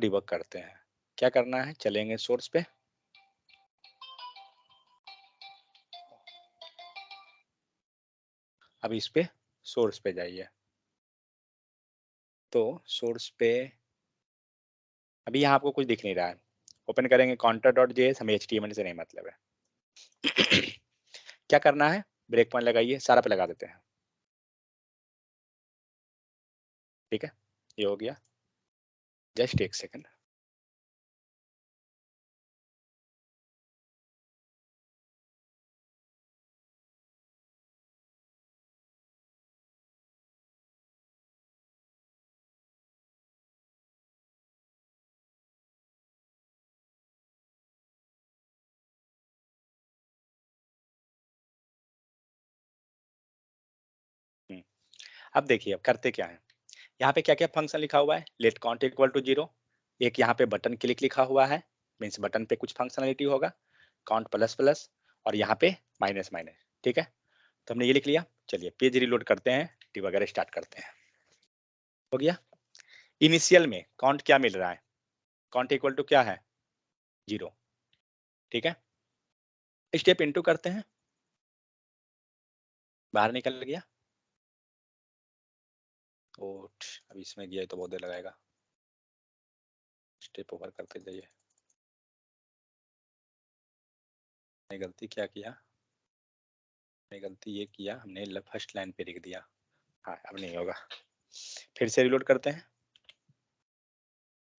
Debug करते हैं। क्या करना है, चलेंगे सोर्स पे, अब इस पे सोर्स पे जाइए। तो सोर्स पे अभी यहाँ आपको कुछ दिख नहीं रहा है, ओपन करेंगे counter.js, हमें HTML से नहीं मतलब है। क्या करना है, ब्रेक पॉइंट लगाइए, सारा पे लगा देते हैं। ठीक है, ये हो गया, जस्ट एक सेकंड। अब देखिए, अब करते क्या है, यहाँ पे क्या क्या फंक्शन लिखा हुआ है, लेट काउंट इक्वल टू 0, एक यहाँ पे बटन क्लिक लिखा हुआ है, मीन्स बटन पे कुछ फंक्शनलिटी होगा, काउंट प्लस प्लस, और यहाँ पे माइनस माइनस। ठीक है, तो हमने ये लिख लिया। चलिए पेज रिलोड करते हैं, डिबगर स्टार्ट करते हैं। हो गया, इनिशियल में काउंट क्या मिल रहा है, काउंट इक्वल टू क्या है, 0। ठीक है, स्टेप इनटू करते हैं, बाहर निकल गया। ओट, अब इसमें गया तो बहुत देर लगाएगा, स्टेप ओवर करते जाइए। मैंने गलती क्या किया, मैंने गलती ये किया, हमने फर्स्ट लाइन पे लिख दिया। हाँ, अब नहीं होगा, फिर से रिलोड करते हैं।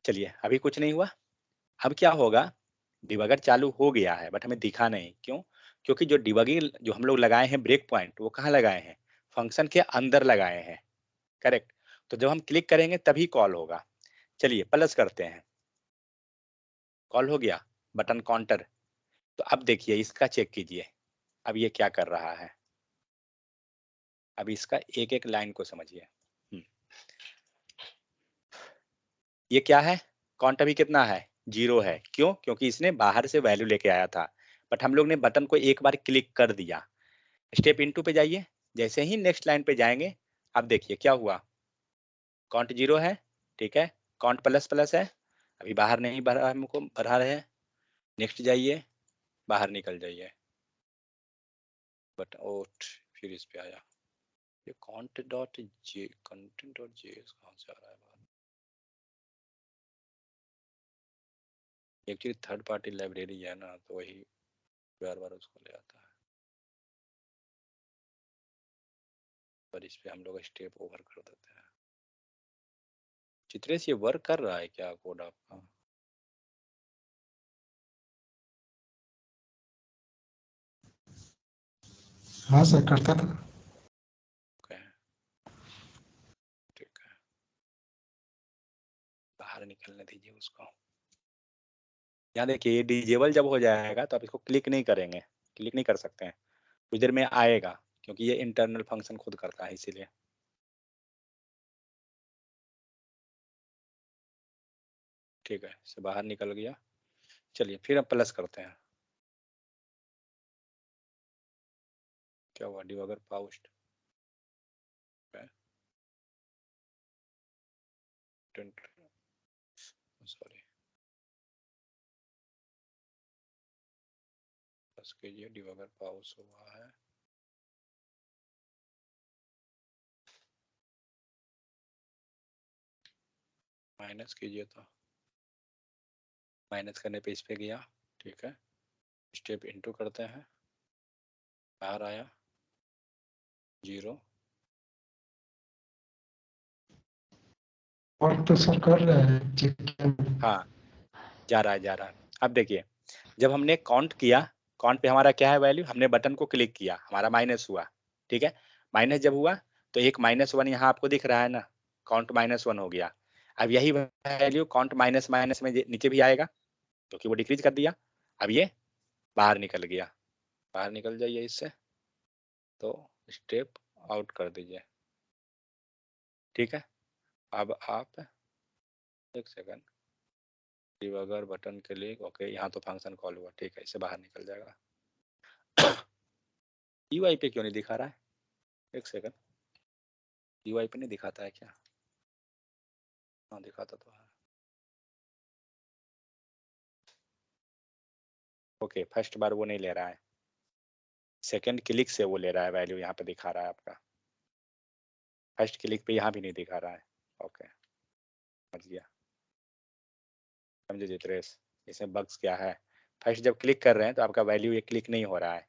चलिए अभी कुछ नहीं हुआ, अब क्या होगा, डिबगर चालू हो गया है बट हमें दिखा नहीं, क्यों, क्योंकि जो डिबगिंग जो हम लोग लगाए हैं ब्रेक पॉइंट, वो कहाँ लगाए हैं, फंक्शन के अंदर लगाए हैं। करेक्ट, तो जब हम क्लिक करेंगे तभी कॉल होगा। चलिए प्लस करते हैं, कॉल हो गया, बटन काउंटर। तो अब देखिए इसका चेक कीजिए, अब ये क्या कर रहा है, अब इसका एक एक लाइन को समझिए। ये क्या है, काउंट अभी कितना है, 0 है, क्यों, क्योंकि इसने बाहर से वैल्यू लेके आया था, बट हम लोग ने बटन को एक बार क्लिक कर दिया। स्टेप इनटू पे जाइए, जैसे ही नेक्स्ट लाइन पे जाएंगे, अब देखिए क्या हुआ, काउंट 0 है। ठीक है, काउंट प्लस प्लस है, अभी बाहर नहीं बढ़ा, हमको बढ़ा रहे हैं। नेक्स्ट जाइए, बाहर निकल जाइए, बट ओट, फिर इस पे आया, ये content dot J, content dot JS कहाँ से आ रहा है बाहर, एक्चुअली थर्ड पार्टी लाइब्रेरी है ना, तो वही बार बार उसको ले आता है, पर इस पे हम लोग स्टेप ओवर कर देते हैं। चित्रेश ये वर्क कर रहा है क्या कोड आपका, हाँ सर, करता था। okay, ठीक है, बाहर निकलने दीजिए उसको। यहाँ देखिए ये डिजेबल जब हो जाएगा तो आप इसको क्लिक नहीं करेंगे, क्लिक नहीं कर सकते हैं, कुछ देर में आएगा, क्योंकि ये इंटरनल फंक्शन खुद करता है इसीलिए। ठीक है, इससे बाहर निकल गया। चलिए फिर अब प्लस करते हैं, क्या हुआ, डिबगर पाउस्ट, सॉरी, प्लस कीजिए, डिबगर पाउस हुआ है, माइनस कीजिए, तो माइनस करने पे इस पे गया। ठीक है, स्टेप इनटू करते हैं, बाहर आया 0। और तो सर कर रहे हैं, चेक किया। हाँ, जा रहा है जा रहा है। अब देखिए जब हमने काउंट किया, काउंट पे हमारा क्या है वैल्यू, हमने बटन को क्लिक किया, हमारा माइनस हुआ। ठीक है, माइनस जब हुआ तो एक -1 यहाँ आपको दिख रहा है ना, काउंट -1 हो गया। अब यही वैल्यू काउंट माइनस माइनस में नीचे भी आएगा, क्योंकि वो डिक्रीज कर दिया। अब ये बाहर निकल गया, बाहर निकल जाइए इससे, तो स्टेप आउट कर दीजिए। ठीक है, अब आप एक second, debugger button click, okay, यहाँ तो फंक्शन कॉल हुआ, ठीक है, इससे बाहर निकल जाएगा। यूआई पे क्यों नहीं दिखा रहा है, एक सेकंड, यूआई पे नहीं दिखाता है क्या, हाँ दिखाता तो है। ओके, फर्स्ट बार वो नहीं ले रहा है, सेकंड क्लिक से वो ले रहा है वैल्यू, यहाँ पे दिखा रहा है आपका, फर्स्ट क्लिक पे यहाँ भी नहीं दिखा रहा है। ओके, समझ गया, समझे चित्रेश, इसमें बग्स क्या है। फर्स्ट जब क्लिक कर रहे हैं तो आपका वैल्यू ये क्लिक नहीं हो रहा है,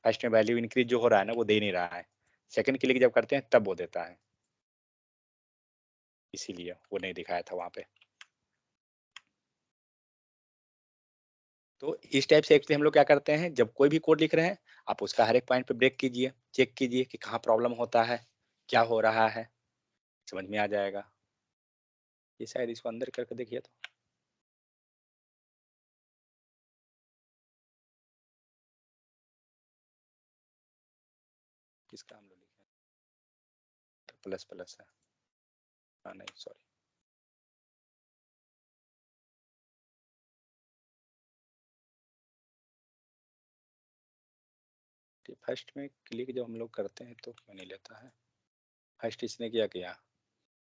फर्स्ट में वैल्यू इंक्रीज जो हो रहा है ना वो दे नहीं रहा है, सेकंड क्लिक जब करते हैं तब वो देता है, इसीलिए वो नहीं दिखाया था वहां पे। तो इस टाइप से एक्चुअली हम लोग क्या करते हैं, जब कोई भी कोड लिख रहे हैं आप उसका हर एक पॉइंट पे ब्रेक कीजिए, चेक कीजिए कि कहाँ प्रॉब्लम होता है, क्या हो रहा है, समझ में आ जाएगा। ये शायद इसको अंदर करके देखिए तो, किसका हम लोग लिखे, प्लस प्लस है, हाँ नहीं सॉरी, फर्स्ट में क्लिक जब हम लोग करते हैं तो क्यों नहीं लेता है। फर्स्ट इसने क्या किया,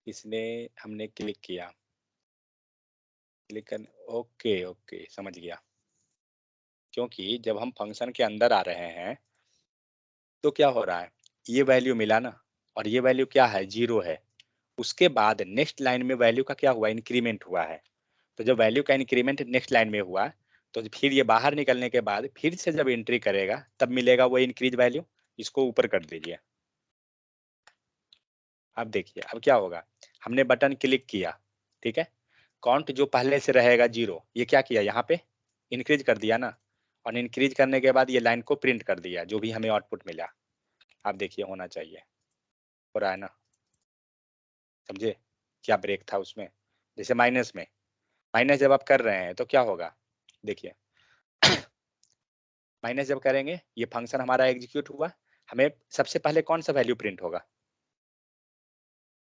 इसने हमने क्लिक किया, क्लिक कर, ओके ओके समझ गया, क्योंकि जब हम फंक्शन के अंदर आ रहे हैं तो क्या हो रहा है, ये वैल्यू मिला ना, और ये वैल्यू क्या है, 0 है, उसके बाद नेक्स्ट लाइन में वैल्यू का क्या हुआ, इंक्रीमेंट हुआ है। तो जब वैल्यू का इंक्रीमेंट नेक्स्ट लाइन में हुआ तो फिर ये बाहर निकलने के बाद फिर से जब एंट्री करेगा तब मिलेगा वो इंक्रीज वैल्यू, इसको ऊपर कर दीजिए। अब देखिए अब क्या होगा, हमने बटन क्लिक किया, ठीक है, काउंट जो पहले से रहेगा 0, ये क्या किया यहाँ पे इंक्रीज कर दिया ना, और इंक्रीज करने के बाद ये लाइन को प्रिंट कर दिया जो भी हमें आउटपुट मिला। आप देखिए होना चाहिए, हो रहा है ना, समझे क्या ब्रेक था उसमें। जैसे माइनस में, माइनस जब आप कर रहे हैं तो क्या होगा, देखिए माइनस जब करेंगे ये फंक्शन हमारा एग्जीक्यूट हुआ, हमें सबसे पहले कौन सा वैल्यू प्रिंट होगा,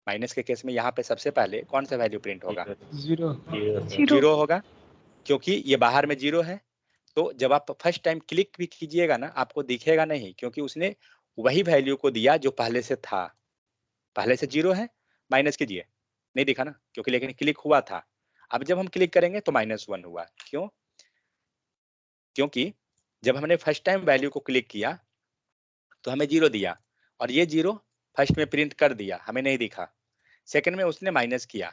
माइनस के केस में यहाँ पे सबसे पहले कौन सा वैल्यू प्रिंट होगा, 0। 0 होगा, क्योंकि ये बाहर में 0 है। तो जब आप फर्स्ट टाइम क्लिक भी कीजिएगा ना आपको दिखेगा नहीं, क्योंकि उसने वही वैल्यू को दिया जो पहले से था, पहले से 0 है, माइनस कीजिए, नहीं दिखा ना, क्योंकि लेकिन क्लिक हुआ था। अब जब हम क्लिक करेंगे तो -1 हुआ, क्यों, क्योंकि जब हमने फर्स्ट टाइम वैल्यू को क्लिक किया तो हमें 0 दिया, और ये 0 फर्स्ट में प्रिंट कर दिया, हमें नहीं दिखा। सेकंड में उसने माइनस किया,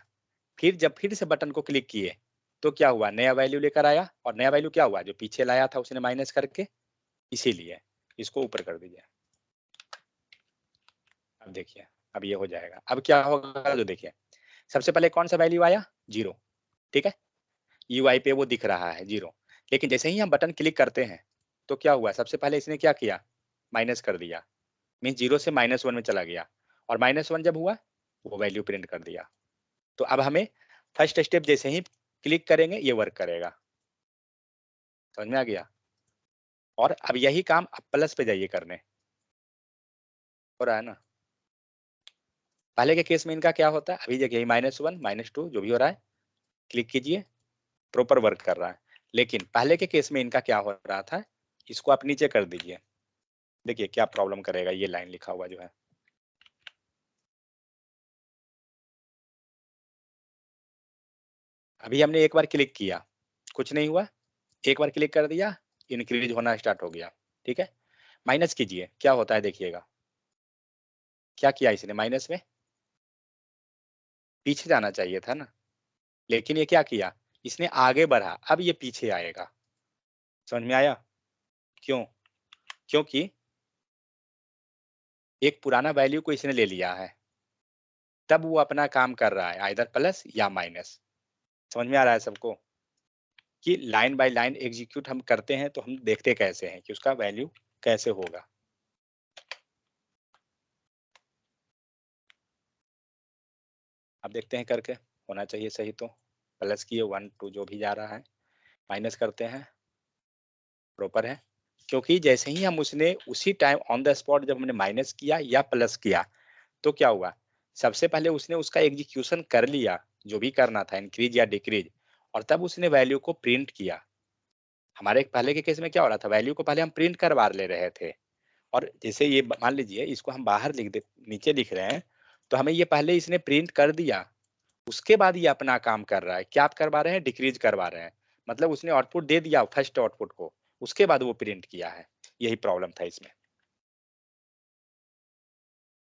फिर जब फिर से बटन को क्लिक किए तो क्या हुआ, नया वैल्यू लेकर आया, और नया वैल्यू क्या हुआ, जो पीछे लाया था उसने माइनस करके, इसीलिए इसको ऊपर कर दीजिए। अब देखिए अब ये हो जाएगा, अब क्या होगा जो देखिए, सबसे पहले कौन सा वैल्यू आया, 0, ठीक है, यूआई पे वो दिख रहा है 0, लेकिन जैसे ही हम बटन क्लिक करते हैं तो क्या हुआ, सबसे पहले इसने क्या किया, माइनस कर दिया, मीन 0 से -1 में चला गया, और -1 जब हुआ वो वैल्यू प्रिंट कर दिया। तो अब हमें फर्स्ट स्टेप जैसे ही क्लिक करेंगे ये वर्क करेगा, समझ में आ गया। और अब यही काम अब प्लस पे जाइए करने, हो रहा है ना। पहले के केस में इनका क्या होता है, अभी देखिए -1 -2 जो भी हो रहा है, क्लिक कीजिए, प्रॉपर वर्क कर रहा है। लेकिन पहले के केस में इनका क्या हो रहा था, इसको आप नीचे कर दीजिए, देखिए क्या प्रॉब्लम करेगा, ये लाइन लिखा हुआ जो है, अभी हमने एक बार क्लिक किया कुछ नहीं हुआ, एक बार क्लिक कर दिया इंक्रीज होना स्टार्ट हो गया, ठीक है। माइनस कीजिए क्या होता है देखिएगा, क्या किया इसने, माइनस में पीछे जाना चाहिए था ना, लेकिन ये क्या किया, इसने आगे बढ़ा, अब ये पीछे आएगा, समझ में आया, क्यों, क्योंकि एक पुराना वैल्यू को इसने ले लिया है, तब वो अपना काम कर रहा है आइदर प्लस या माइनस। समझ में आ रहा है सबको, कि लाइन बाय लाइन एग्जीक्यूट हम करते हैं तो हम देखते कैसे हैं कि उसका वैल्यू कैसे होगा। अब देखते हैं करके, होना चाहिए सही तो, प्लस किए 1 2 जो भी जा रहा है, माइनस करते हैं, प्रॉपर है, क्योंकि जैसे ही हम उसने उसी टाइम ऑन द स्पॉट जब हमने माइनस किया या प्लस किया तो क्या हुआ, सबसे पहले उसने उसका एग्जीक्यूशन कर लिया जो भी करना था, इंक्रीज या डिक्रीज, और तब उसने वैल्यू को प्रिंट किया। हमारे पहले के केस में क्या हो रहा था, वैल्यू को पहले हम प्रिंट करवा ले रहे थे, और जैसे ये मान लीजिए इसको हम बाहर लिख दे, नीचे लिख रहे हैं, तो हमें ये पहले इसने प्रिंट कर दिया, उसके बाद ये अपना काम कर रहा है, क्या आप करवा रहे हैं, डिक्रीज करवा रहे हैं, मतलब उसने आउटपुट दे दिया फर्स्ट आउटपुट को, उसके बाद वो प्रिंट किया है। यही प्रॉब्लम था इसमें।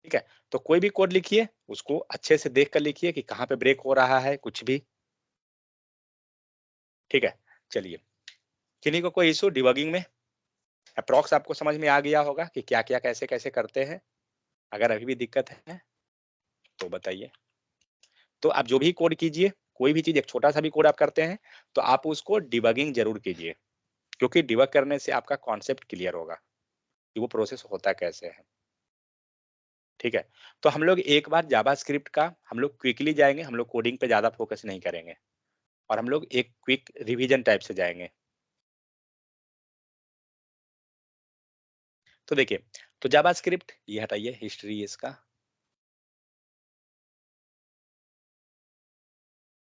ठीक है, तो कोई भी कोड लिखिए, उसको अच्छे से देख कर लिखिए कि कहाँ पे ब्रेक हो रहा है, कुछ भी। ठीक है, चलिए, किन्हीं को कोई इशू डिबगिंग में? अप्रॉक्स आपको समझ में आ गया होगा कि क्या क्या कैसे कैसे करते हैं। अगर अभी भी दिक्कत है तो बताइए। तो आप जो भी कोड कीजिए, कोई भी चीज, एक छोटा सा भी कोड आप करते हैं तो आप उसको डिबगिंग जरूर कीजिए, क्योंकि डिबग करने से आपका कॉन्सेप्ट क्लियर होगा कि वो प्रोसेस होता कैसे है। ठीक है, तो हम लोग एक बार जावास्क्रिप्ट का हम लोग क्विकली जाएंगे, हम लोग कोडिंग पे ज्यादा फोकस नहीं करेंगे, और हम लोग एक क्विक रिवीजन टाइप से जाएंगे। तो देखिए, तो जावास्क्रिप्ट, ये हटाइए हिस्ट्री इसका,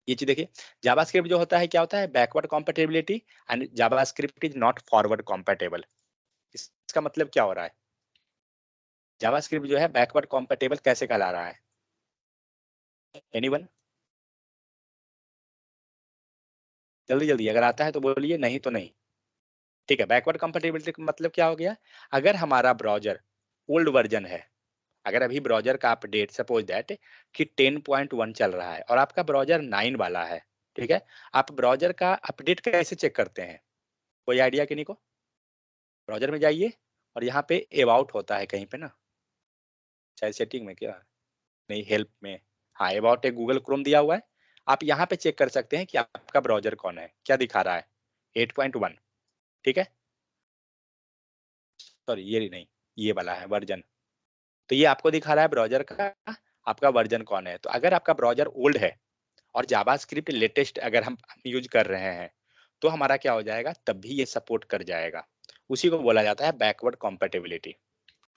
ये चीज देखिए, जावास्क्रिप्ट जो होता है क्या होता है, backward compatibility, and JavaScript is not forward compatible. इसका मतलब क्या हो रहा है, जावास्क्रिप्ट जो है बैकवर्ड कॉम्पेटेबल कैसे कहला रहा है? एनीवन, जल्दी जल्दी अगर आता है तो बोलिए, नहीं तो नहीं। ठीक है, बैकवर्ड कंपेटिबिलिटी का मतलब क्या हो गया, अगर हमारा ब्राउजर ओल्ड वर्जन है, अगर अभी ब्राउजर का अपडेट सपोज दैट कि 10.1 चल रहा है और आपका ब्राउजर 9 वाला है, ठीक है, आप ब्राउजर का अपडेट कैसे चेक करते हैं? कोई आइडिया किन्हीं को? ब्राउजर में जाइए और यहाँ पे अबाउट होता है कहीं पे ना, शायद सेटिंग में, क्या नहीं, हेल्प में, हाँ अबाउट एक गूगल क्रोम दिया हुआ है, आप यहाँ पे चेक कर सकते हैं कि आपका ब्राउजर कौन है, क्या दिखा रहा है, 8.1। ठीक है, सॉरी ये नहीं, ये वाला है वर्जन, तो ये आपको दिखा रहा है ब्राउजर का आपका वर्जन कौन है। तो अगर आपका ब्राउजर ओल्ड है और जावास्क्रिप्ट लेटेस्ट अगर हम यूज कर रहे हैं, तो हमारा क्या हो जाएगा, तब भी ये सपोर्ट कर जाएगा। उसी को बोला जाता है backward compatibility,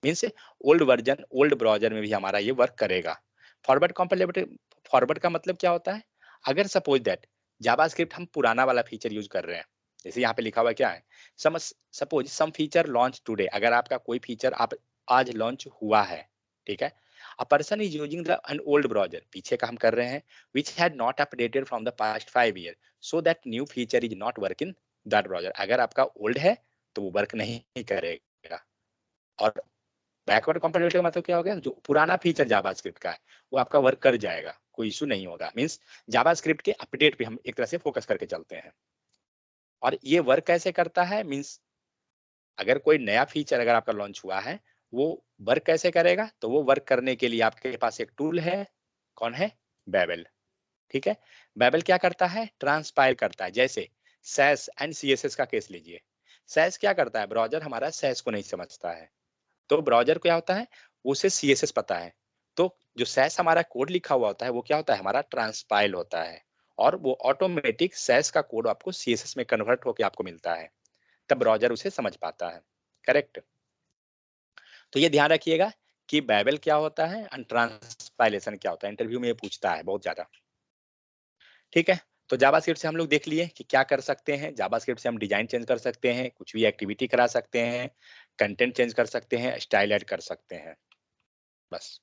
means old version old browser में भी हमारा ये वर्क करेगा। फॉरवर्ड कॉम्पेटेबिलिटी, फॉरवर्ड का मतलब क्या होता है, अगर सपोज दैट जावास्क्रिप्ट हम पुराना वाला फीचर यूज कर रहे हैं, जैसे यहाँ पे लिखा हुआ क्या है, suppose some feature launch today, अगर आपका कोई फीचर आप आज लॉन्च हुआ है, ठीक है, a person is using the an old browser, पीछे का हम कर रहे हैं, which had not updated from the past 5 year, so that new feature is not work in that browser. अगर आपका ओल्ड है तो वो वर्क नहीं करेगा। और बैकवर्ड कॉम्पेटिबिलिटी का मतलब क्या हो गया, जो पुराना फीचर जावास्क्रिप्ट का है वो आपका वर्क कर जाएगा, कोई इशू नहीं होगा। मींस जावास्क्रिप्ट के अपडेट पे हम एक तरह से फोकस करके चलते हैं। और ये वर्क कैसे करता है, मींस अगर कोई नया फीचर अगर आपका लॉन्च हुआ है, वो वर्क कैसे करेगा, तो वो वर्क करने के लिए आपके पास एक टूल है, कौन है, बेबल। ठीक है, बेबल क्या करता है, ट्रांसपाइल करता है। जैसे सैस एंड सीएसएस का केस लीजिए, सैस क्या करता है, ब्राउजर हमारा सैस को नहीं समझता है, तो ब्राउजर क्या होता है, उसे सीएसएस पता है, तो जो सैस हमारा कोड लिखा हुआ होता है वो क्या होता है, हमारा ट्रांसपाइल होता है, और वो ऑटोमेटिक सैस का कोड आपको सीएसएस में कन्वर्ट होकर आपको मिलता है, तब ब्राउजर उसे समझ पाता है। करेक्ट, तो ये ध्यान रखिएगा कि बैबल क्या होता है एंड ट्रांसपाइलेशन क्या होता है, इंटरव्यू में ये पूछता है बहुत ज्यादा। ठीक है, तो जावास्क्रिप्ट से हम लोग देख लिए कि क्या कर सकते हैं, जावास्क्रिप्ट से हम डिजाइन चेंज कर सकते हैं, कुछ भी एक्टिविटी करा सकते हैं, कंटेंट चेंज कर सकते हैं, स्टाइल ऐड कर सकते हैं, बस।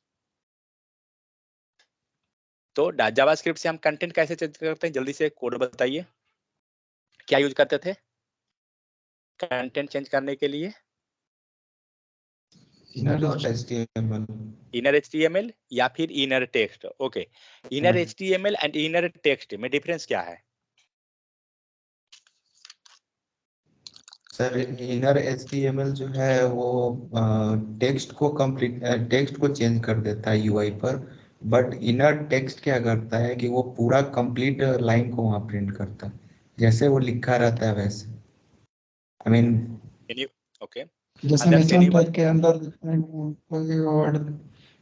तो जावास्क्रिप्ट से हम कंटेंट कैसे चेंज करते हैं, जल्दी से कोड बताइए, क्या यूज करते थे कंटेंट चेंज करने के लिए? Inner HTML. इनर एचटीएमएल या फिर inner text? Okay, inner HTML and inner text में डिफरेंस क्या है? सर इनर एचटीएमएल जो है वो टेक्स्ट को कंप्लीट टेक्स्ट को चेंज कर देता है यूआई पर, बट इनर टेक्स्ट क्या करता है कि वो पूरा कंप्लीट लाइन को वहाँ प्रिंट करता है, जैसे वो लिखा रहता है वैसे। आई मीन Any- ओके, जैसे अगर मेंशन एनीवन, टैग के अंदर कोई वर्ड,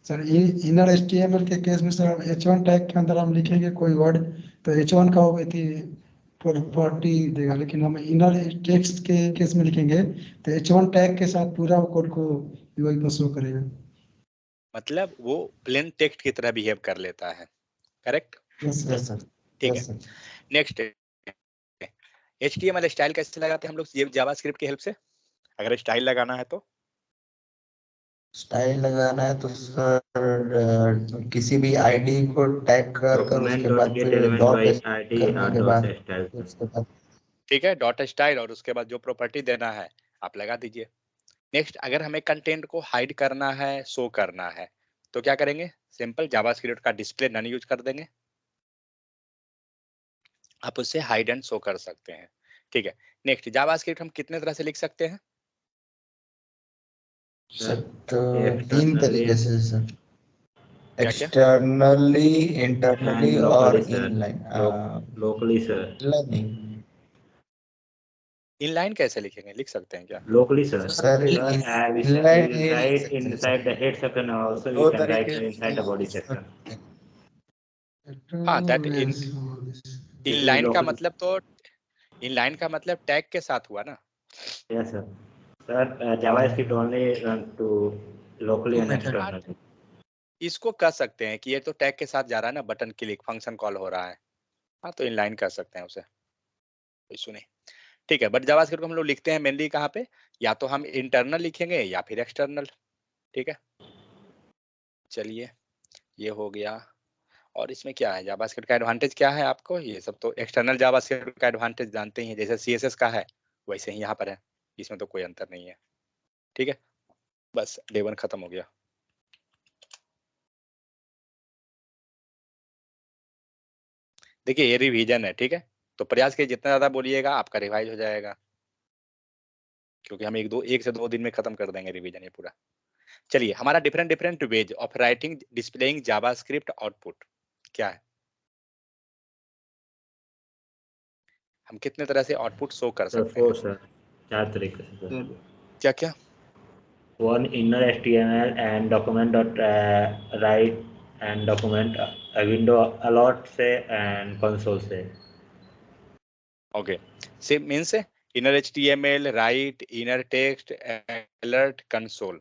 सर इनर एचटीएमएल के केस में सर H1 टैग के अंदर हम लिखेंगे कोई वर्ड तो H1 का होगा थी प्रॉपर्टी देगा, लेकिन हम इनर टेक्स्ट के केस में लिखेंगे तो H1 टैग के साथ पूरा कोड को यूआई पर शो करेगा। मतलब वो प्लेन टेक्स्ट की तरह बिहेव कर लेता है। करेक्ट, यस यस सर, ठीक है। Yes sir. Next, HTML style कैसे लगाते हैं हम लोग ये जावास्क्रिप्ट की हेल्प से, अगर स्टाइल लगाना है तो? स्टाइल लगाना है तो सर किसी भी आईडी को टैग कर कर डॉक्यूमेंट उसके डॉट बाद गेट फिर एलिमेंट डॉट बाई आईडी करने के डॉट बाद स्टाइल। उसके बाद ठीक है, डॉट स्टाइल और उसके बाद जो प्रॉपर्टी देना है आप लगा दीजिए। नेक्स्ट, अगर हमें कंटेंट को हाइड करना है, शो करना है, तो क्या करेंगे? सिंपल जावास्क्रिप्ट का डिस्प्ले नन यूज कर देंगे, आप उससे हाइड एंड शो कर सकते हैं। ठीक है, नेक्स्ट, जावास्क्रिप्ट हम कितने तरह से लिख सकते हैं? सर तो 3 तरीके से सर, क्या क्या? एक्सटर्नली, इंटरनली And और locally, sir. Inline. Locally, sir. नहीं इनलाइन कैसे लिखेंगे? लिख सकते हैं क्या? Locally, sir. Sir, We inline will नहीं लिख write सकते हैं inside sir. the head section also. We दो can write तरीके inside the body section. हाँ, दैट इन इनलाइन का Locally. मतलब तो इनलाइन का मतलब टैग के साथ हुआ ना। Yes, sir. Sir, JavaScript only run to locally and externally. इसको कह सकते हैं कि ये तो टैग के साथ जा रहा है ना, बटन क्लिक फंक्शन कॉल हो रहा है, हाँ तो इनलाइन कर सकते हैं उसे, इशू नहीं। ठीक है, बट जावास्क्रिप्ट को हम लोग लिखते हैं मेनली कहाँ पे? या तो हम इंटरनल लिखेंगे या फिर एक्सटर्नल। ठीक है, चलिए ये हो गया। और इसमें क्या है, जावास्क्रिप्ट का एडवांटेज क्या है आपको? ये सब तो एक्सटर्नल जावास्क्रिप्ट का एडवांटेज जानते ही हैं, जैसे सीएसएस का है वैसे ही यहाँ पर है, इसमें तो कोई अंतर नहीं है। ठीक है, बस डे 1 खत्म हो गया। देखिए ये रिवीजन है, ठीक है, तो प्रयास के जितना ज्यादा बोलिएगा आपका रिवाइज हो जाएगा, क्योंकि हम एक से दो दिन में खत्म कर देंगे रिवीजन ये पूरा। चलिए, हमारा different different ways of writing displaying JavaScript output क्या है? हम कितने तरह से आउटपुट शो कर Sir, सकते हैं? 4, sir. 4 तरीके से, sir. क्या क्या? One, inner HTML and document dot write and document a window alert से and console से. Okay, same means inner HTML, right, inner text, alert, console.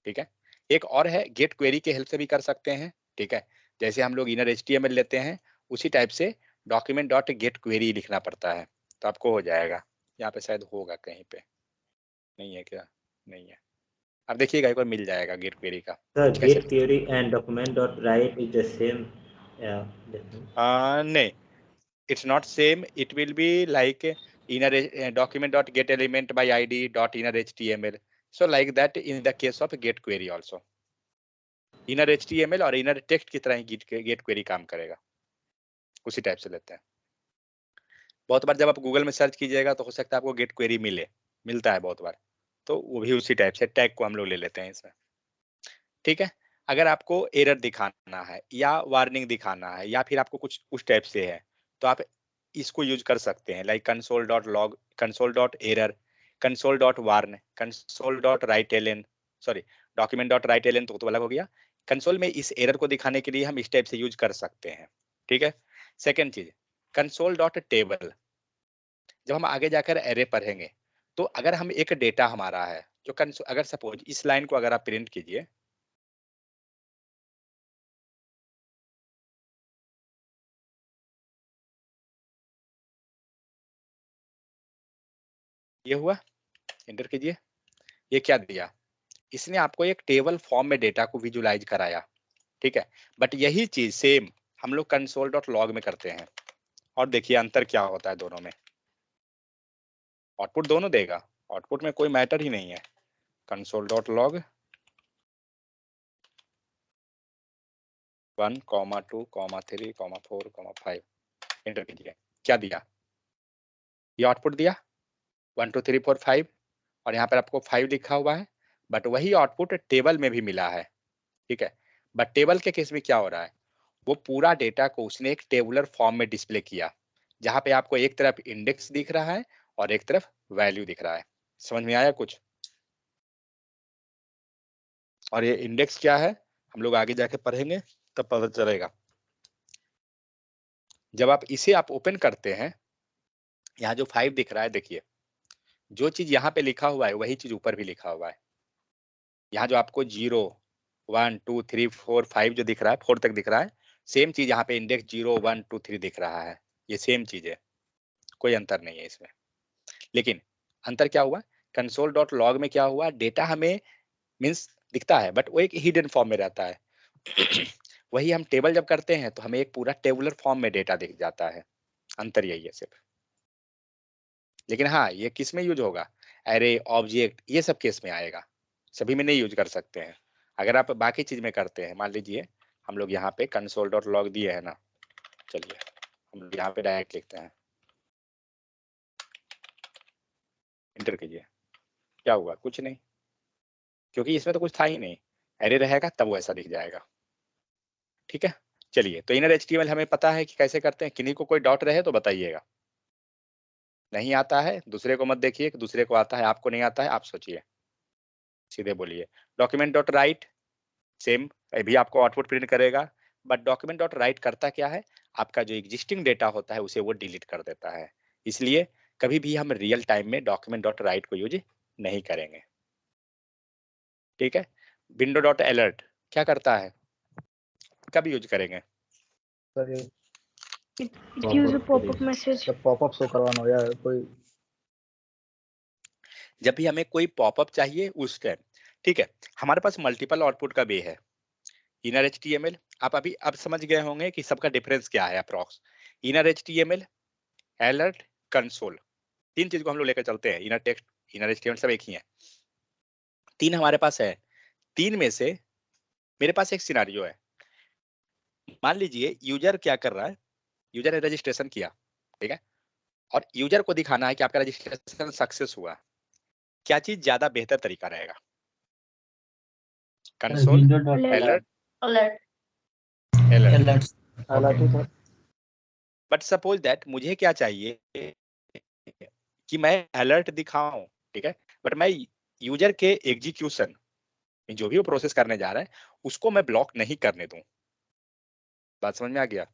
ठीक है, एक और है गेट क्वेरी के हेल्प से भी कर सकते हैं। ठीक है, जैसे हम लोग इनर एचटीएमएल लेते हैं उसी टाइप से डॉक्यूमेंट डॉट गेट क्वेरी लिखना पड़ता है, तो आपको हो जाएगा। यहाँ पे शायद होगा कहीं पे, नहीं है क्या? नहीं है, अब देखिएगा एक बार मिल जाएगा गेट क्वेरी का। Sir, कैसे? get query and document dot write is the same. Yeah. नहीं, it's not same, it will be like inner document dot get element by id dot inner html, so like that in the case of get query also inner html और inner text की तरह ही get query काम करेगा, उसी type से लेते हैं। बहुत बार जब आप गूगल में सर्च कीजिएगा तो हो सकता है आपको गेट क्वेरी मिलता है बहुत बार, तो वो भी उसी टाइप से टैग को हम लोग ले लेते हैं इसमें। ठीक है, अगर आपको एरर दिखाना है या वार्निंग दिखाना है या फिर आपको कुछ उस टाइप से है, तो आप इसको यूज कर सकते हैं, like console dot log, console dot error, console dot warn, console dot write L N, sorry document dot write L N तो अलग हो गया। कंसोल में इस एरर को दिखाने के लिए हम इस टाइप से यूज कर सकते हैं। ठीक है, सेकेंड चीज, कंसोल डॉट टेबल, जब हम आगे जाकर एरे पढ़ेंगे तो अगर हम एक डेटा हमारा है जो अगर सपोज इस लाइन को अगर आप प्रिंट कीजिए, ये हुआ, एंटर कीजिए, ये क्या दिया? इसने आपको एक टेबल फॉर्म में डेटा को विजुलाइज कराया। ठीक है, बट यही चीज सेम हम लोग कंसोल डॉट लॉग में करते हैं, और देखिए अंतर क्या होता है दोनों में। आउटपुट दोनों देगा, आउटपुट में कोई मैटर ही नहीं है। कंसोल डॉट लॉग 1, 2, 3, 4, 5, एंटर कीजिए, क्या दिया? ये आउटपुट दिया 1 2 3 4 5, और यहाँ पर आपको 5 लिखा हुआ है, बट वही आउटपुट टेबल में भी मिला है। ठीक है, बट टेबल के केस में क्या हो रहा है, वो पूरा डेटा को उसने एक टेबुलर फॉर्म में डिस्प्ले किया, जहां पे आपको एक तरफ इंडेक्स दिख रहा है और एक तरफ वैल्यू दिख रहा है। समझ में आया कुछ? और ये इंडेक्स क्या है हम लोग आगे जाके पढ़ेंगे तब पता चलेगा। जब आप इसे आप ओपन करते हैं, यहाँ जो 5 दिख रहा है, देखिए जो चीज यहाँ पे लिखा हुआ है वही चीज ऊपर भी लिखा हुआ है। यहाँ जो आपको 0 1 2 3 4 5 जो दिख रहा है, 4 तक दिख रहा है, सेम चीज यहाँ पे इंडेक्स 0 1 2 3 दिख रहा है, ये सेम चीज है, कोई अंतर नहीं है इसमें। लेकिन अंतर क्या हुआ, कंसोल डॉट लॉग में क्या हुआ, डेटा हमें मीन्स दिखता है बट वो एक हिडन फॉर्म में रहता है। वही हम टेबल जब करते हैं तो हमें एक पूरा टेबुलर फॉर्म में डेटा दिख जाता है, अंतर यही है सिर्फ। लेकिन हाँ, ये किस में यूज होगा? एरे, ऑब्जेक्ट, ये सब केस में आएगा, सभी में नहीं यूज कर सकते हैं। अगर आप बाकी चीज में करते हैं, मान लीजिए हम लोग यहाँ पे console.log दिए है ना, चलिए हम लोग यहाँ पे डायरेक्ट लिखते हैं, इंटर कीजिए, क्या हुआ? कुछ नहीं, क्योंकि इसमें तो कुछ था ही नहीं, एरे रहेगा तब वैसा दिख जाएगा। ठीक है, चलिए तो इनर HTML हमें पता है कि कैसे करते हैं। किन्हीं को कोई डाउट रहे तो बताइएगा। नहीं आता है दूसरे को मत देखिए, दूसरे को आता है, आपको नहीं आता है आप सोचिए, सीधे बोलिए। डॉक्यूमेंट डॉट राइट सेम भी आपको आउटपुट प्रिंट करेगा, बट डॉक्यूमेंट डॉट राइट करता क्या है, आपका जो एग्जिस्टिंग डेटा होता है उसे वो डिलीट कर देता है। इसलिए कभी भी हम रियल टाइम में डॉक्यूमेंट डॉट राइट को यूज नहीं करेंगे। ठीक है, विंडो डॉट अलर्ट क्या करता है, कब यूज करेंगे? सर ये It gives a pop-up message. जब पॉपअप शो करवाना हो या कोई जब भी हमें कोई पॉपअप चाहिए उस टाइम। ठीक है, हमारे पास मल्टीपल आउटपुट का वे है इनर HTML। आप अभी अब समझ गए होंगे कि सबका डिफरेंस क्या है approx. Inner HTML, alert, console, तीन चीज को हम लोग लेकर चलते हैं। इनर टेक्स्ट, इनर HTML सब एक ही है, तीन हमारे पास है। तीन में से मेरे पास एक सिनारियो है, मान लीजिए यूजर क्या कर रहा है, यूजर ने रजिस्ट्रेशन किया, ठीक है, और यूजर को दिखाना है कि आपका रजिस्ट्रेशन सक्सेस हुआ। क्या चीज ज्यादा बेहतर तरीका रहेगा? Console, alert, Alert. अलर्ट। हालांकि सर बट सपोज दैट मुझे क्या चाहिए कि मैं अलर्ट दिखाऊं, ठीक है, बट मैं यूजर के एग्जीक्यूशन जो भी वो प्रोसेस करने जा रहा है उसको मैं ब्लॉक नहीं करने दूं। बात समझ में आ गया?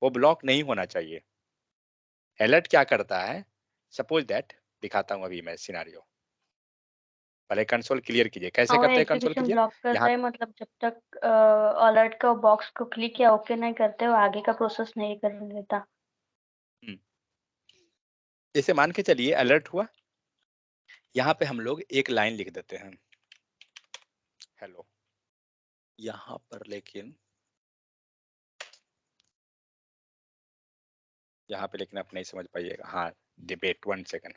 वो ब्लॉक नहीं होना चाहिए। अलर्ट क्या करता है, सपोज दैट दिखाता हूं अभी मैं सिनारियो, पहले कंसोल क्लियर कीजिए। कैसे और करते हैं कंसोल एग्जीक्यूशन क्लियर? ब्लॉक कर यहाँ रहे हैं, मतलब जब तक अलर्ट का बॉक्स को क्लिक या ओके नहीं करते हो आगे का प्रोसेस नहीं करने देता। जैसे मान के चलिए अलर्ट हुआ, यहाँ पे हम लोग एक लाइन लिख देते हैं हेलो, यहाँ पर लेकिन यहाँ पे लेकिन आप नहीं समझ पाइएगा। हाँ, डिबेट 1 सेकंड।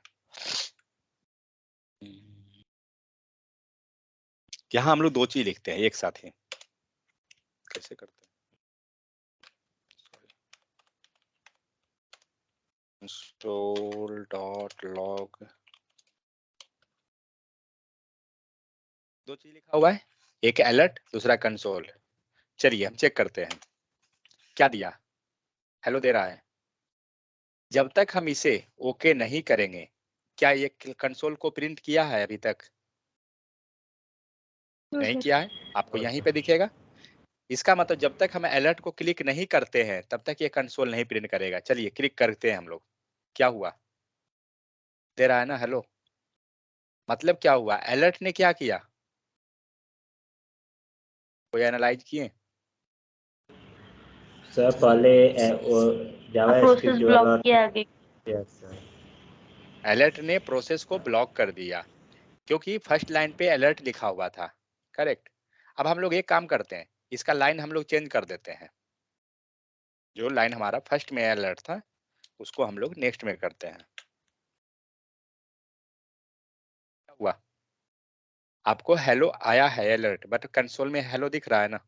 यहाँ हम लोग दो चीज लिखते हैं एक साथ ही, कैसे करते हैं? console.log, दो चीज लिखा हुआ है, एक अलर्ट दूसरा कंसोल। चलिए हम चेक करते हैं क्या दिया, हेलो दे रहा है। जब तक हम इसे ओके नहीं करेंगे, क्या ये कंसोल को प्रिंट किया है अभी तक? नहीं किया है, आपको यहीं पे दिखेगा। इसका मतलब जब तक हम अलर्ट को क्लिक नहीं करते हैं तब तक ये कंसोल नहीं प्रिंट करेगा। चलिए क्लिक करते हैं हम लोग, क्या हुआ? दे रहा है ना हेलो। मतलब क्या हुआ, अलर्ट ने क्या किया? कोई एनालाइज किए? सर पहले जावास्क्रिप्ट प्रोसेस ब्लॉक किया आगे। Yes sir. अलर्ट ने प्रोसेस को ब्लॉक कर दिया क्योंकि फर्स्ट लाइन पे अलर्ट लिखा हुआ था, करेक्ट। अब हम लोग एक काम करते हैं, इसका लाइन हम लोग चेंज कर देते हैं। जो लाइन हमारा फर्स्ट में अलर्ट था उसको हम लोग नेक्स्ट में करते हैं। क्या हुआ? आपको हेलो आया है अलर्ट, बट कंसोल में हेलो दिख रहा है ना,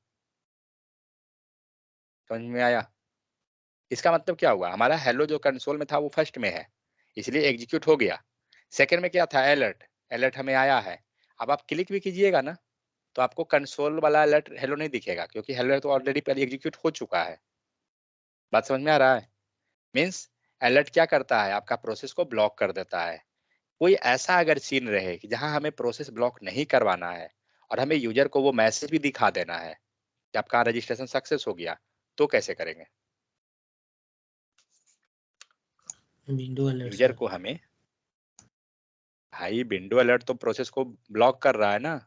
समझ में आया? इसका मतलब क्या हुआ, हमारा हेलो जो कंसोल में था वो फर्स्ट में है इसलिए एग्जीक्यूट हो गया। सेकंड में क्या था, अलर्ट, अलर्ट हमें आया है। अब आप क्लिक भी कीजिएगा ना तो आपको कंसोल वाला अलर्ट हेलो नहीं दिखेगा क्योंकि हेलो तो ऑलरेडी पहले एग्जीक्यूट हो चुका है। बात समझ में आ रहा है? मीन्स अलर्ट क्या करता है, आपका प्रोसेस को ब्लॉक कर देता है। कोई ऐसा अगर सीन रहे कि जहां हमें प्रोसेस ब्लॉक नहीं करवाना है और हमें यूजर को वो मैसेज भी दिखा देना है कि आपका रजिस्ट्रेशन सक्सेस हो गया, तो कैसे करेंगे? विंडो अलर्ट यूजर सर को हमें, भाई विंडो अलर्ट तो प्रोसेस को ब्लॉक कर रहा है ना,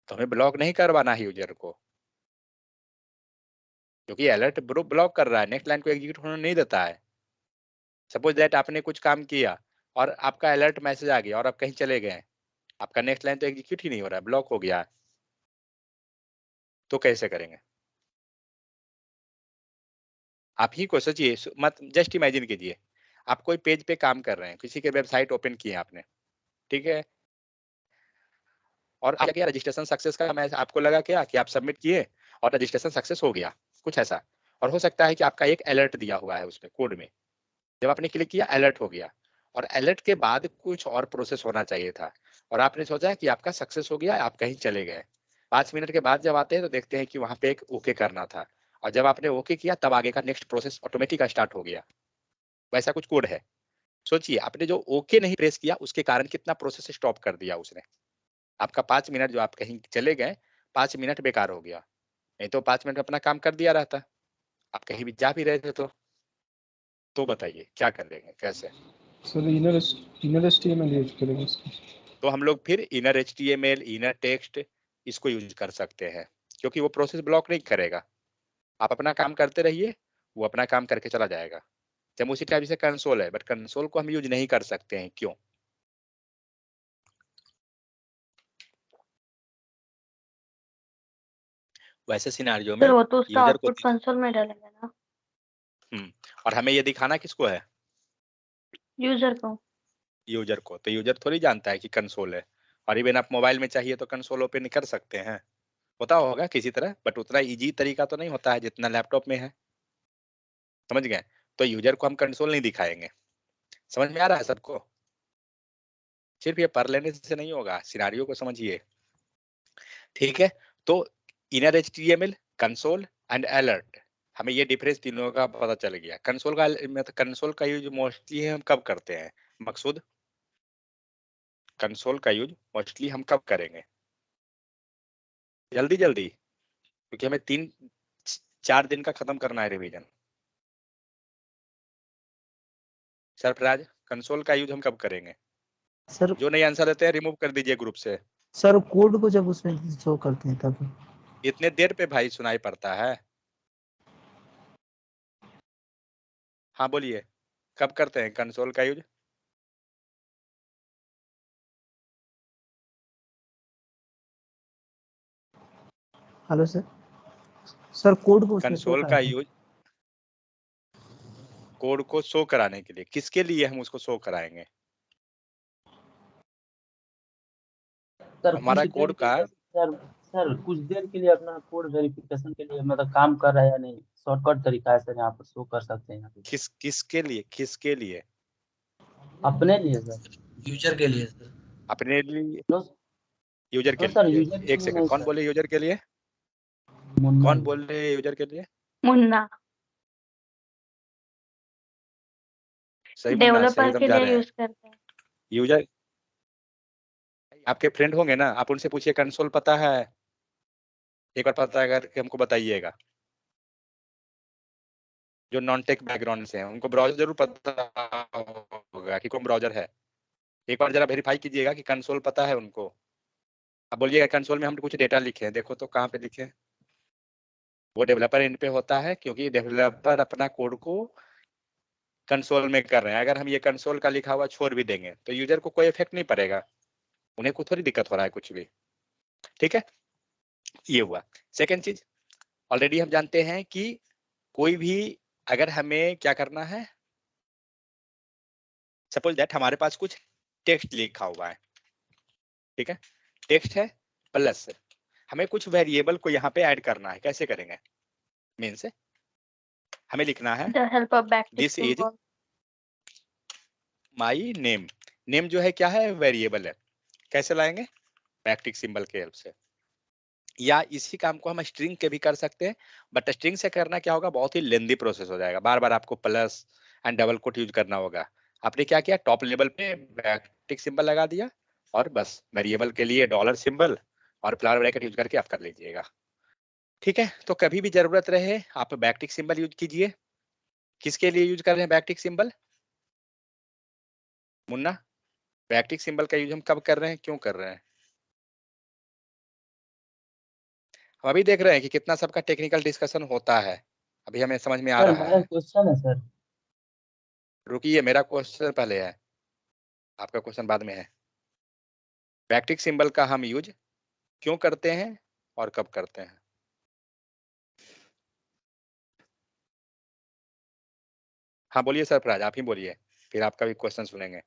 तो हमें ब्लॉक नहीं करवाना है यूजर को, क्योंकि अलर्ट ब्लॉक कर रहा है, नेक्स्ट लाइन को एग्जीक्यूट होने नहीं देता है। सपोज दैट आपने कुछ काम किया और आपका अलर्ट मैसेज आ गया और आप कहीं चले गए, आपका नेक्स्ट लाइन तो एग्जीक्यूट ही नहीं हो रहा है, ब्लॉक हो गया है, तो कैसे करेंगे? आप ही को सोचिए, मत जस्ट इमेजिन कीजिए, आप कोई पेज पे काम कर रहे हैं, किसी के वेबसाइट ओपन किए आपने, ठीक है, और क्या रजिस्ट्रेशन सक्सेस का मैसेज आपको लगा क्या कि आप सबमिट किए और रजिस्ट्रेशन सक्सेस हो गया, कुछ ऐसा। और हो सकता है कि आपका एक अलर्ट दिया हुआ है उसमें कोड में, जब आपने क्लिक किया अलर्ट हो गया, और अलर्ट के बाद कुछ और प्रोसेस होना चाहिए था, और आपने सोचा कि आपका सक्सेस हो गया, आप कहीं चले गए। 5 मिनट के बाद जब आते हैं तो देखते हैं कि वहां पे एक ओके करना था, और जब आपने ओके किया तब आगे का नेक्स्ट प्रोसेस ऑटोमेटिक स्टार्ट हो गया। वैसा कुछ कोड है। सोचिए आपने जो ओके नहीं प्रेस किया उसके कारण कितना प्रोसेस स्टॉप कर दिया उसने। आपका 5 मिनट जो आप कहीं चले गए, 5 मिनट बेकार हो गया। नहीं तो 5 मिनट में अपना काम कर दिया रहता, आप कहीं भी जा भी रहे थे तो बताइए क्या कर लेंगे, कैसे? सर इनर एचटीएमएल यूज करेंगे इसको। तो हम लोग फिर इनर एचटीएमएल, इनर टेक्स्ट इसको यूज कर सकते हैं, क्योंकि वो प्रोसेस ब्लॉक नहीं करेगा। आप अपना काम करते रहिए, वो अपना काम करके चला जाएगा। जब उसी टाइप से कंसोल है, बट कंसोल को हम यूज नहीं कर सकते हैं, क्यों? वैसे सिनेरियो में सर वो तो उसका यूजर को आउटपुट कंसोल में डालेंगे ना, और हमें ये दिखाना किसको है? यूजर को। यूजर को। तो यूजर थोड़ी जानता है कि कंसोल है, और इवन आप मोबाइल में चाहिए तो कंसोल ओपन कर सकते हैं, होता होगा किसी तरह, बट उतना इजी तरीका तो नहीं होता है जितना लैपटॉप में है, समझ गए? तो यूजर को हम कंसोल नहीं दिखाएंगे। समझ में आ रहा है सबको? सिर्फ ये पढ़ लेने से नहीं होगा, सिनारियो को समझिए, ठीक है? तो inner HTML, console and alert, हमें ये डिफरेंस तीनों का पता चल गया। कंसोल का मतलब कंसोल का यूज मोस्टली हम कब करते हैं मकसूद? कंसोल का यूज मोस्टली हम कब करेंगे? जल्दी जल्दी, क्योंकि हमें 3-4 दिन का खत्म करना है रिवीजन। सरफराज, कंसोल का यूज हम कब करेंगे? सर जो नहीं आंसर देते हैं रिमूव कर दीजिए ग्रुप से। सर कोड को जब उसमें शो करते हैं तब। इतने देर पे भाई सुनाई पड़ता है। हाँ बोलिए, कब करते हैं कंसोल का use? Hello sir, sir code को उसमें शो कंसोल का करते हैं। यूज कोड को शो कराने के लिए, किसके लिए हम उसको शो कराएंगे? सर हमारा कुछ देर कोड के का लिए सर कुछ देर के लिए अपना कोड वेरिफिकेशन के लिए मतलब काम कर रहा है या नहीं, शॉर्टकट तरीका है सर, यहाँ पर शो कर सकते हैं यहाँ पे। किसके लिए? अपने लिए सर। यूजर के लिए सर। अपने लिए, नो यूजर के नो सर, लिए? यूजर के एक लिए सेकंड, नहीं कौन सर, बोले यूजर के लिए? मुन्ना कौन जी। बोल रहे यूजर के लिए? सही मुन्ना, सही डेवलपर के समझा लिए रहे हैं। यूज करते हैं। यूजर आपके फ्रेंड होंगे ना, आप उनसे पूछिए कंसोल पता है, एक बार पता है अगर हमको बताइएगा। जो नॉन टेक बैकग्राउंड से हैं उनको ब्राउजर जरूर पता होगा कि कौन ब्राउजर है। एक बार जरा वेरीफाई कीजिएगा कि कंसोल पता है उनको। अब बोलिएगा कंसोल में हम कुछ डेटा लिखे हैं, देखो तो कहाँ पे लिखे हैं? वो डेवलपर एंड पे होता है, क्योंकि डेवलपर अपना कोड को कंसोल में कर रहे हैं। अगर हम ये कंसोल का लिखा हुआ छोड़ भी देंगे तो यूजर को कोई इफेक्ट नहीं पड़ेगा, उन्हें को थोड़ी दिक्कत हो रहा है कुछ भी, ठीक है? ये हुआ। सेकेंड चीज, ऑलरेडी हम जानते हैं कि कोई भी अगर हमें क्या करना है, सपोज दैट हमारे पास कुछ टेक्स्ट लिखा हुआ है, ठीक है, टेक्स्ट है प्लस हमें कुछ वेरिएबल को यहाँ पे ऐड करना है, कैसे करेंगे? मीन से हमें लिखना है the help of backtick this is symbol. My name. Name जो है क्या है? वेरिएबल है। कैसे लाएंगे? बैकटिक सिंबल के हेल्प से। या इसी काम को हम स्ट्रिंग के भी कर सकते हैं, बट स्ट्रिंग से करना क्या होगा, बहुत ही लेंदी प्रोसेस हो जाएगा, बार बार आपको plus and double quote use करना होगा। आपने क्या किया, टॉप लेवल पे बैकटिक सिंबल लगा दिया, और बस वेरिएबल के लिए डॉलर सिंबल और फ्लावर ब्रैकेट यूज करके आप कर लीजिएगा, ठीक है? तो कभी भी जरूरत रहे आप बैकटिक सिंबल यूज कीजिए। किसके लिए यूज कर रहे हैं backtick symbol Munna? Backtick symbol का यूज हम कब कर रहे हैं, क्यों कर रहे हैं? हम अभी देख रहे हैं कि कितना सबका टेक्निकल डिस्कशन होता है, अभी हमें समझ में आ सर रहा मेरा है। क्वेश्चन है सर। रुकिए, मेरा क्वेश्चन पहले है, आपका क्वेश्चन बाद में है। बैकटिक सिंबल का हम यूज क्यों करते हैं और कब करते हैं? हाँ बोलिए सरफराज, आप ही बोलिए। फिर आपका भी क्वेश्चन सुनेंगे।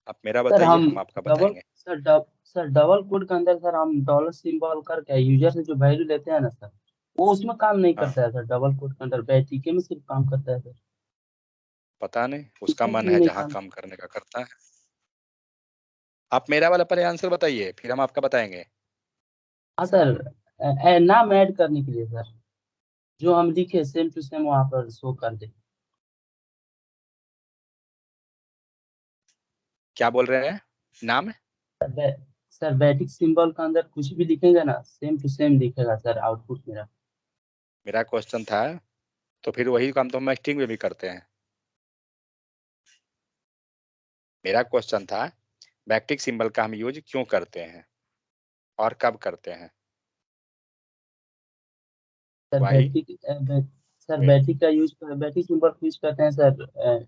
आप मेरा सर बताइए, हम हम आपका डबल बताएंगे। सर डबल कोड के अंदर सर हम डॉलर सिंबल करके यूजर से जो वैल्यू लेते हैं ना सर, वो उसमें काम नहीं हाँ, करता है सर। डबल कोड के अंदर बैटिके में सिर्फ काम करता है सर। पता नहीं, उसका इसमें मन क्यों है नहीं जहाँ काम? काम करने का करता है। आप मेरा वाला पहले आंसर बताइए, फिर हम आपका बताएंगे। हाँ सर, नाम ऐड करने के लिए सर, जो हम लिखे सेम टू सेम वहाँ पर शो कर दे। क्या बोल रहे हैं? नाम? सर बैटिक सिंबल के अंदर कुछ भी लिखेंगे ना, सेम टू सेम दिखेगा सर आउटपुट मेरा। मेरा क्वेश्चन था, तो फिर वही काम तो हम स्ट्रिंग में भी करते हैं। मेरा क्वेश्चन था बैकटिक सिंबल का हम यूज क्यों करते हैं और कब करते हैं। Sir Y? सर बैटिक का यूज, बैटिक सिंबल यूज करते हैं सर।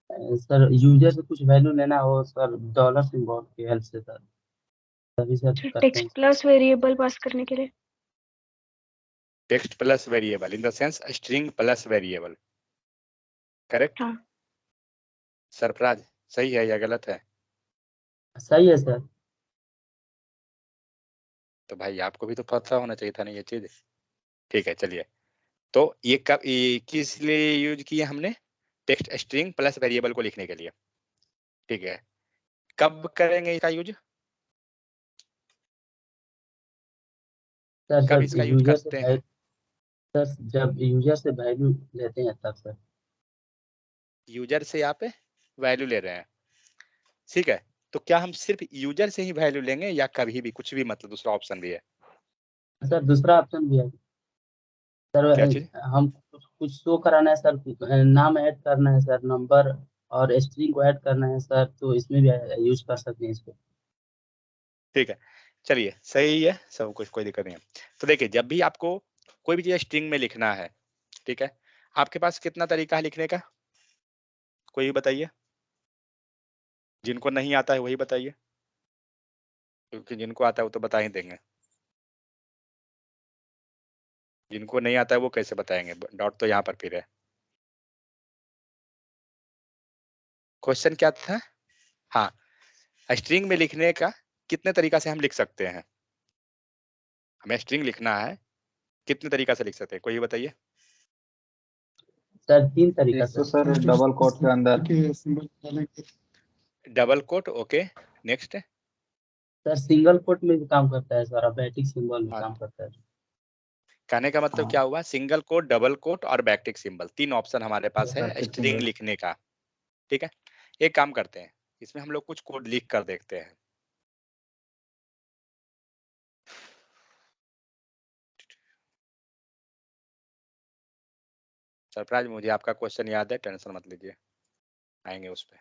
सर यूजर से कुछ वैल्यू लेना हो सर, डॉलर सिंबल की हेल्प से सर, तभी सर करते हैं। टेक्स्ट प्लस वेरिएबल पास करने के लिए। Text plus variable in the sense string plus variable, correct? हाँ। सरफराज, सही है या गलत है? सही है सर। तो भाई आपको भी तो पता होना चाहिए था ना ये चीज। ठीक है, चलिए। तो ये किस लिए यूज किए हमने? टेक्स्ट स्ट्रिंग प्लस वेरिएबल को लिखने के लिए। ठीक है, कब करेंगे इसका यूज? सर कब जब इसका यूज यूजर से करते हैं? सर जब यूजर से वैल्यू लेते हैं तब सर। यूजर से आप वैल्यू ले रहे हैं, ठीक है। तो क्या हम सिर्फ यूजर से ही वैल्यू लेंगे या कभी भी कुछ भी, मतलब दूसरा ऑप्शन भी है? सर दूसरा ऑप्शन भी है सर। क्या चीज? हम कुछ कुछ शो कराना है सर, नाम ऐड करना है सर, नंबर और स्ट्रिंग को ऐड करना है सर, तो इसमें भी यूज कर सकते हैं इसको। ठीक है, चलिए, सही है, सब कुछ, कोई दिक्कत नहीं है। तो देखिए, जब भी आपको कोई भी चीज स्ट्रिंग में लिखना है, ठीक है, आपके पास कितना तरीका है लिखने का? कोई भी बताइए, जिनको नहीं आता है वही बताइए, क्योंकि जिनको आता है वो तो बता ही देंगे, जिनको नहीं आता है वो कैसे बताएंगे? डॉट तो यहाँ पर फिर है। क्वेश्चन क्या था? हाँ, स्ट्रिंग में लिखने का कितने तरीका से हम लिख सकते हैं? हमें स्ट्रिंग लिखना है, कितने तरीका से लिख सकते हैं, कोई ये बताइए। सर 3 तरीका एक तो सर। सर डबल कोट के अंदर। के सिंबल डालेंगे। Double quote, okay, next. Sir single quote में भी काम करता है सर, और बैटिक सिंबल में काम करता है। कहने का मतलब हाँ। क्या हुआ? सिंगल कोट, डबल कोट और बैकटिक सिंबल, 3 ऑप्शन हमारे पास है बैकटिक स्ट्रिंग सिंबल। लिखने का। ठीक है, एक काम करते हैं, इसमें हम लोग कुछ कोड लिख कर देखते हैं। सरप्राइज, मुझे आपका क्वेश्चन याद है, टेंशन मत लीजिए, आएंगे उस पर।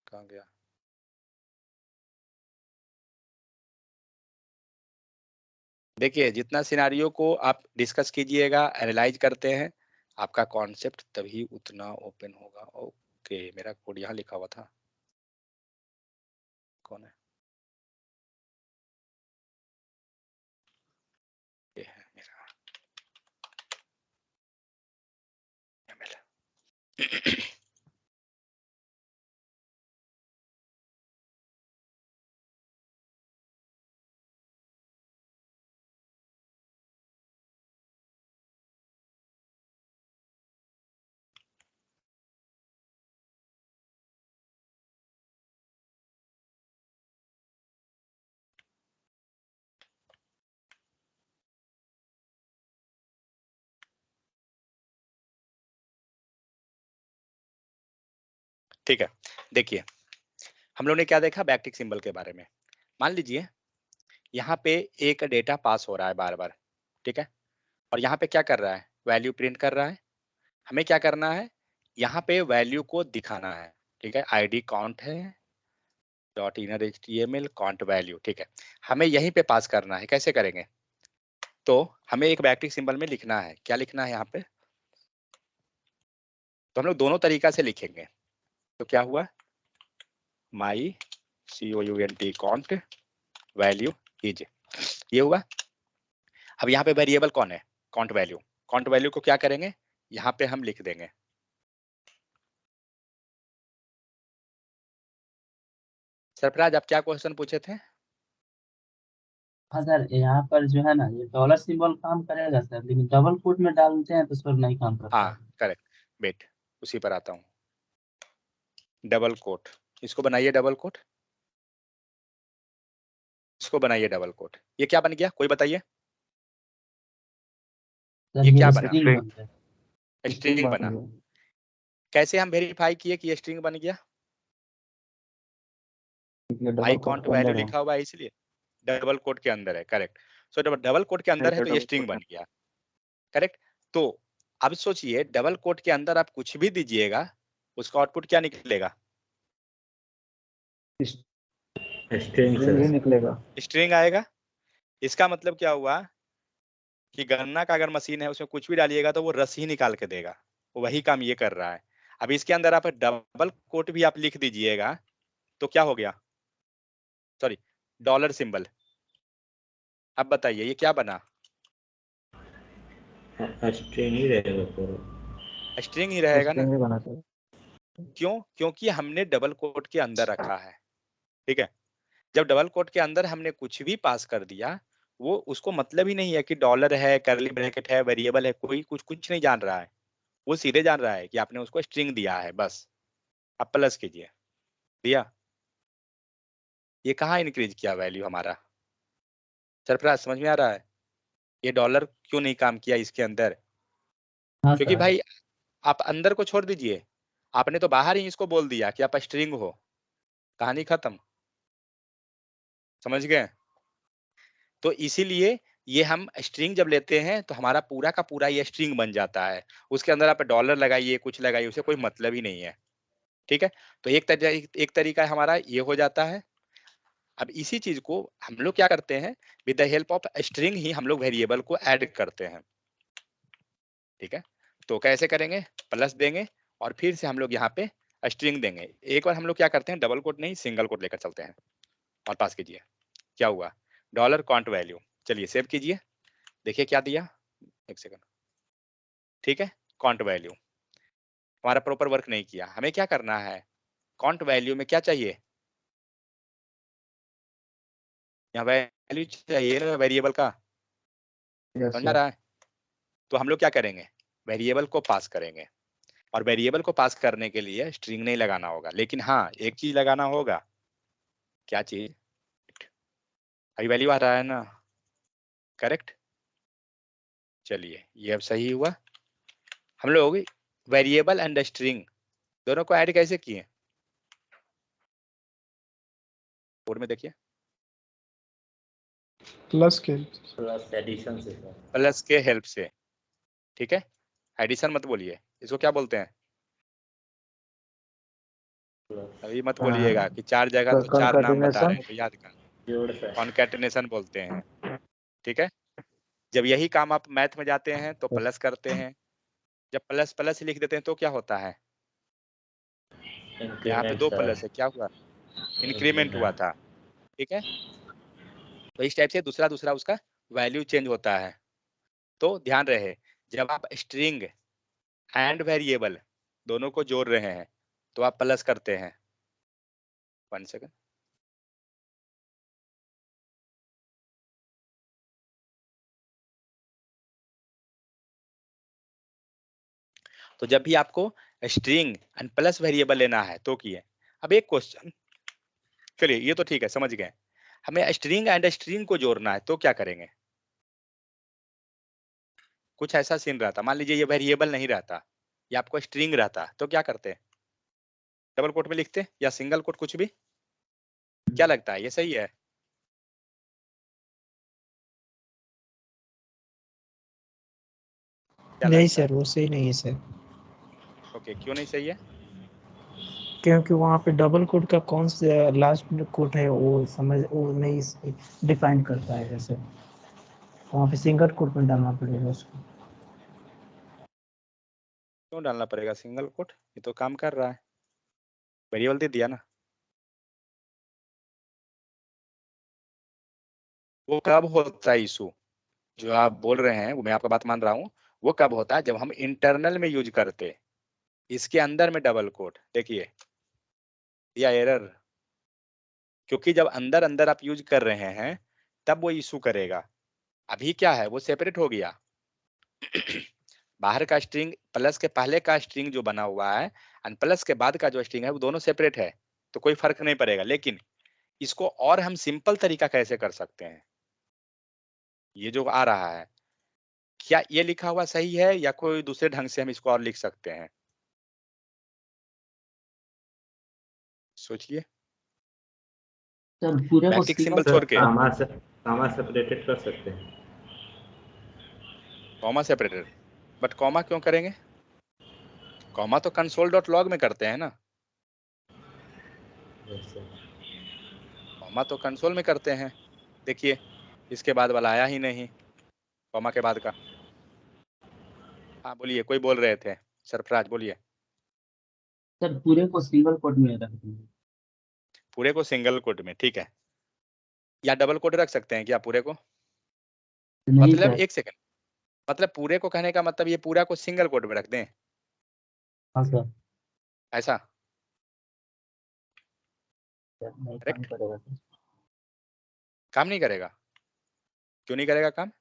कहाँ गया? देखिए, जितना सिनारियो को आप डिस्कस कीजिएगा, एनालाइज करते हैं, आपका कॉन्सेप्ट तभी उतना ओपन होगा। ओके, मेरा कोड यहाँ लिखा हुआ था, कौन है? ये है मेरा ML। ठीक है, देखिए, हम लोग ने क्या देखा बैकटिक सिंबल के बारे में। मान लीजिए यहाँ पे एक डेटा पास हो रहा है बार बार, ठीक है, और यहाँ पे क्या कर रहा है? वैल्यू प्रिंट कर रहा है। हमें क्या करना है? यहाँ पे वैल्यू को दिखाना है, ठीक है। आईडी काउंट है, dot inner HTML count value, ठीक है, हमें यहीं पे पास करना है। कैसे करेंगे? तो हमें एक बैकटिक सिंबल में लिखना है, क्या लिखना है यहाँ पे? तो हम लोग दोनों तरीका से लिखेंगे। तो क्या हुआ? माई COUNT काउंट वैल्यू इज, ये हुआ। अब यहाँ पे वेरिएबल कौन है? Count value. काउंट वैल्यू को क्या करेंगे? यहाँ पे हम लिख देंगे, सरफराज आप क्या क्वेश्चन पूछे थे? हाँ सर, यहाँ पर जो है ना ये डॉलर सिंबल काम करेगा सर, लेकिन डबल कोट में डालते हैं तो सर नहीं काम करता हाँ है। करेक्ट, वेट उसी पर आता हूँ। डबल कोट, इसको बनाइए डबल कोट, इसको बनाइए डबल कोट। ये क्या बन गया, कोई बताइए? सर ये क्या ये बना? स्ट्रिंग बन गया। स्ट्रिंग बना। कैसे हम वेरीफाई किए कि ये स्ट्रिंग बन गया? आई काउंट वैल्यू लिखा हुआ है इसलिए डबल कोट के अंदर है, करेक्ट। सो डबल कोट के अंदर है तो ये स्ट्रिंग बन गया, करेक्ट। तो अब सोचिए डबल कोट के अंदर आप कुछ भी दीजिएगा उसका आउटपुट क्या निकलेगा? स्ट्रिंग निकलेगा। स्ट्रिंग आएगा। इसका मतलब क्या हुआ कि गणना का अगर मशीन है उसमें कुछ भी डालिएगा तो वो रस ही निकाल के देगा, वो वही काम ये कर रहा है। अब इसके अंदर आप डबल कोट भी आप लिख दीजिएगा तो क्या हो गया? Sorry, dollar symbol. अब बताइए ये क्या बना? स्ट्रिंग ही रहेगा पूरा। स्ट्रिंग ही रहेगा ना। स्ट्रिंग बना सर। क्यों? क्योंकि हमने डबल कोट के अंदर रखा है, ठीक है। जब डबल कोट के अंदर हमने कुछ भी पास कर दिया, वो उसको मतलब ही नहीं है कि डॉलर है, करली ब्रैकेट है, वेरिएबल है, कोई कुछ नहीं जान रहा है। वो सीधे जान रहा है कि आपने उसको स्ट्रिंग दिया है, बस। अब प्लस कीजिए, दिया। ये कहाँ इंक्रीज किया वैल्यू हमारा? सरफराज समझ में आ रहा है? ये डॉलर क्यों नहीं काम किया इसके अंदर? हाँ क्योंकि सर। भाई आप अंदर को छोड़ दीजिए, आपने तो बाहर ही इसको बोल दिया कि आप स्ट्रिंग हो, कहानी खत्म। समझ गए? तो इसीलिए ये हम स्ट्रिंग जब लेते हैं तो हमारा पूरा का पूरा ये स्ट्रिंग बन जाता है। उसके अंदर आप डॉलर लगाइए, कुछ लगाइए, उसे कोई मतलब ही नहीं है, ठीक है। तो एक तरीका हमारा ये हो जाता है। अब इसी चीज को हम लोग क्या करते हैं, with the help of string ही हम लोग वेरिएबल को ऐड करते हैं, ठीक है। तो कैसे करेंगे? प्लस देंगे और फिर से हम लोग यहाँ पे स्ट्रिंग देंगे। एक बार हम लोग क्या करते हैं, डबल कोट नहीं सिंगल कोट लेकर चलते हैं और पास कीजिए। क्या हुआ? Dollar count value. चलिए सेव कीजिए, देखिए क्या दिया। एक सेकंड, ठीक है। काउंट वैल्यू हमारा प्रॉपर वर्क नहीं किया। हमें क्या करना है, काउंट वैल्यू में क्या चाहिए, यहाँ वैल्यू चाहिए ना वेरिएबल का, यस समझ आ सर। रहा है? तो हम लोग क्या करेंगे, वेरिएबल को पास करेंगे। और वेरिएबल को पास करने के लिए स्ट्रिंग नहीं लगाना होगा, लेकिन हाँ एक चीज लगाना होगा। क्या चीज? अभी वैल्यू आ रहा है ना, करेक्ट। चलिए ये अब सही हुआ। हम लोग वेरिएबल एंड स्ट्रिंग दोनों को ऐड कैसे किए, कोड में देखिए। प्लस के प्लस एडिशन से सर। प्लस के हेल्प से, ठीक है। एडिशन मत बोलिए, इसको क्या बोलते हैं? प्लस अभी मत बोलिएगा कि चार जगह तो चार नाम बता रहे हैं तो याद कर। जोड़ से। कॉन्कैटिनेशन बोलते हैं, ठीक है। जब यही काम आप मैथ में जाते हैं तो प्लस करते हैं। जब प्लस प्लस लिख देते हैं तो क्या होता है, यहाँ पे इंक्रीमेंट दो सर। प्लस है, क्या हुआ? इंक्रीमेंट हुआ इंक्रीमेंट। था, ठीक है। तो इस टाइप से दूसरा दूसरा उसका वैल्यू चेंज होता है। तो ध्यान रहे, जब आप स्ट्रिंग एंड वेरिएबल दोनों को जोड़ रहे हैं तो आप प्लस करते हैं। 1 सेकंड। तो जब भी आपको स्ट्रिंग एंड प्लस वेरिएबल लेना है तो किए। अब एक क्वेश्चन, चलिए ये तो ठीक है समझ गए। हमें स्ट्रिंग एंड स्ट्रिंग को जोड़ना है तो क्या करेंगे? कुछ ऐसा सीन रहता, मान लीजिए ये वेरिएबल नहीं रहता, ये आपको स्ट्रिंग रहता तो क्या करते? डबल कोट में लिखते या सिंगल कोट, कुछ भी। क्या लगता है ये सही है? क्या नहीं लगता है? सर, वो सही नहीं है सर। ओके, क्यों नहीं सही है? क्योंकि वहाँ पे डबल कोड का कौन सा लास्ट में कोड है वो नहीं डिफाइन करता है जैसे। वहाँ पे सिंगल कोड में डालना पड़ेगा उसको। क्यों डालना पड़ेगा सिंगल कोट, ये तो काम कर रहा है, वेरिएबल दे दिया ना। वो कब होता है इशू, जो आप बोल रहे हैं वो मैं आपका बात मान रहा हूँ। वो कब होता है, जब हम इंटरनल में यूज करते, इसके अंदर में डबल कोट देखिए, या एरर क्योंकि जब अंदर अंदर आप यूज कर रहे हैं तब वो इशू करेगा। अभी क्या है, वो सेपरेट हो गया। बाहर का स्ट्रिंग प्लस के पहले का स्ट्रिंग जो बना हुआ है और प्लस के बाद का जो स्ट्रिंग है वो दोनों सेपरेट है, तो कोई फर्क नहीं पड़ेगा। लेकिन इसको और हम सिंपल तरीका कैसे कर सकते हैं, ये जो आ रहा है, क्या ये लिखा हुआ सही है या कोई दूसरे ढंग से हम इसको और लिख सकते हैं? सोचिए। सर पूरे को बैकटिक सिंबल सिंगल छोड़ के कामा सेपरेटेड कर सकते हैं। कॉमा सेपरेटेड, बट कॉमा क्यों करेंगे? कॉमा तो console.log में करते हैं ना, कॉमा तो कंसोल में करते हैं। देखिए इसके बाद वाला आया ही नहीं, कॉमा के बाद का। हाँ बोलिए, कोई बोल रहे थे, सरफराज बोलिए। सर पूरे को सिंगल कोट में रख देंगे। पूरे को सिंगल कोट में, ठीक है। या डबल कोट रख सकते हैं क्या पूरे को? नहीं मतलब सर। एक सेकंड, मतलब पूरे को कहने का मतलब ये पूरा को सिंगल कोट में रख दें, हाँ सर। ऐसा? सर नहीं काम करेक्ट? करेगा सर। काम नहीं करेगा? क्यों नहीं करेगा काम?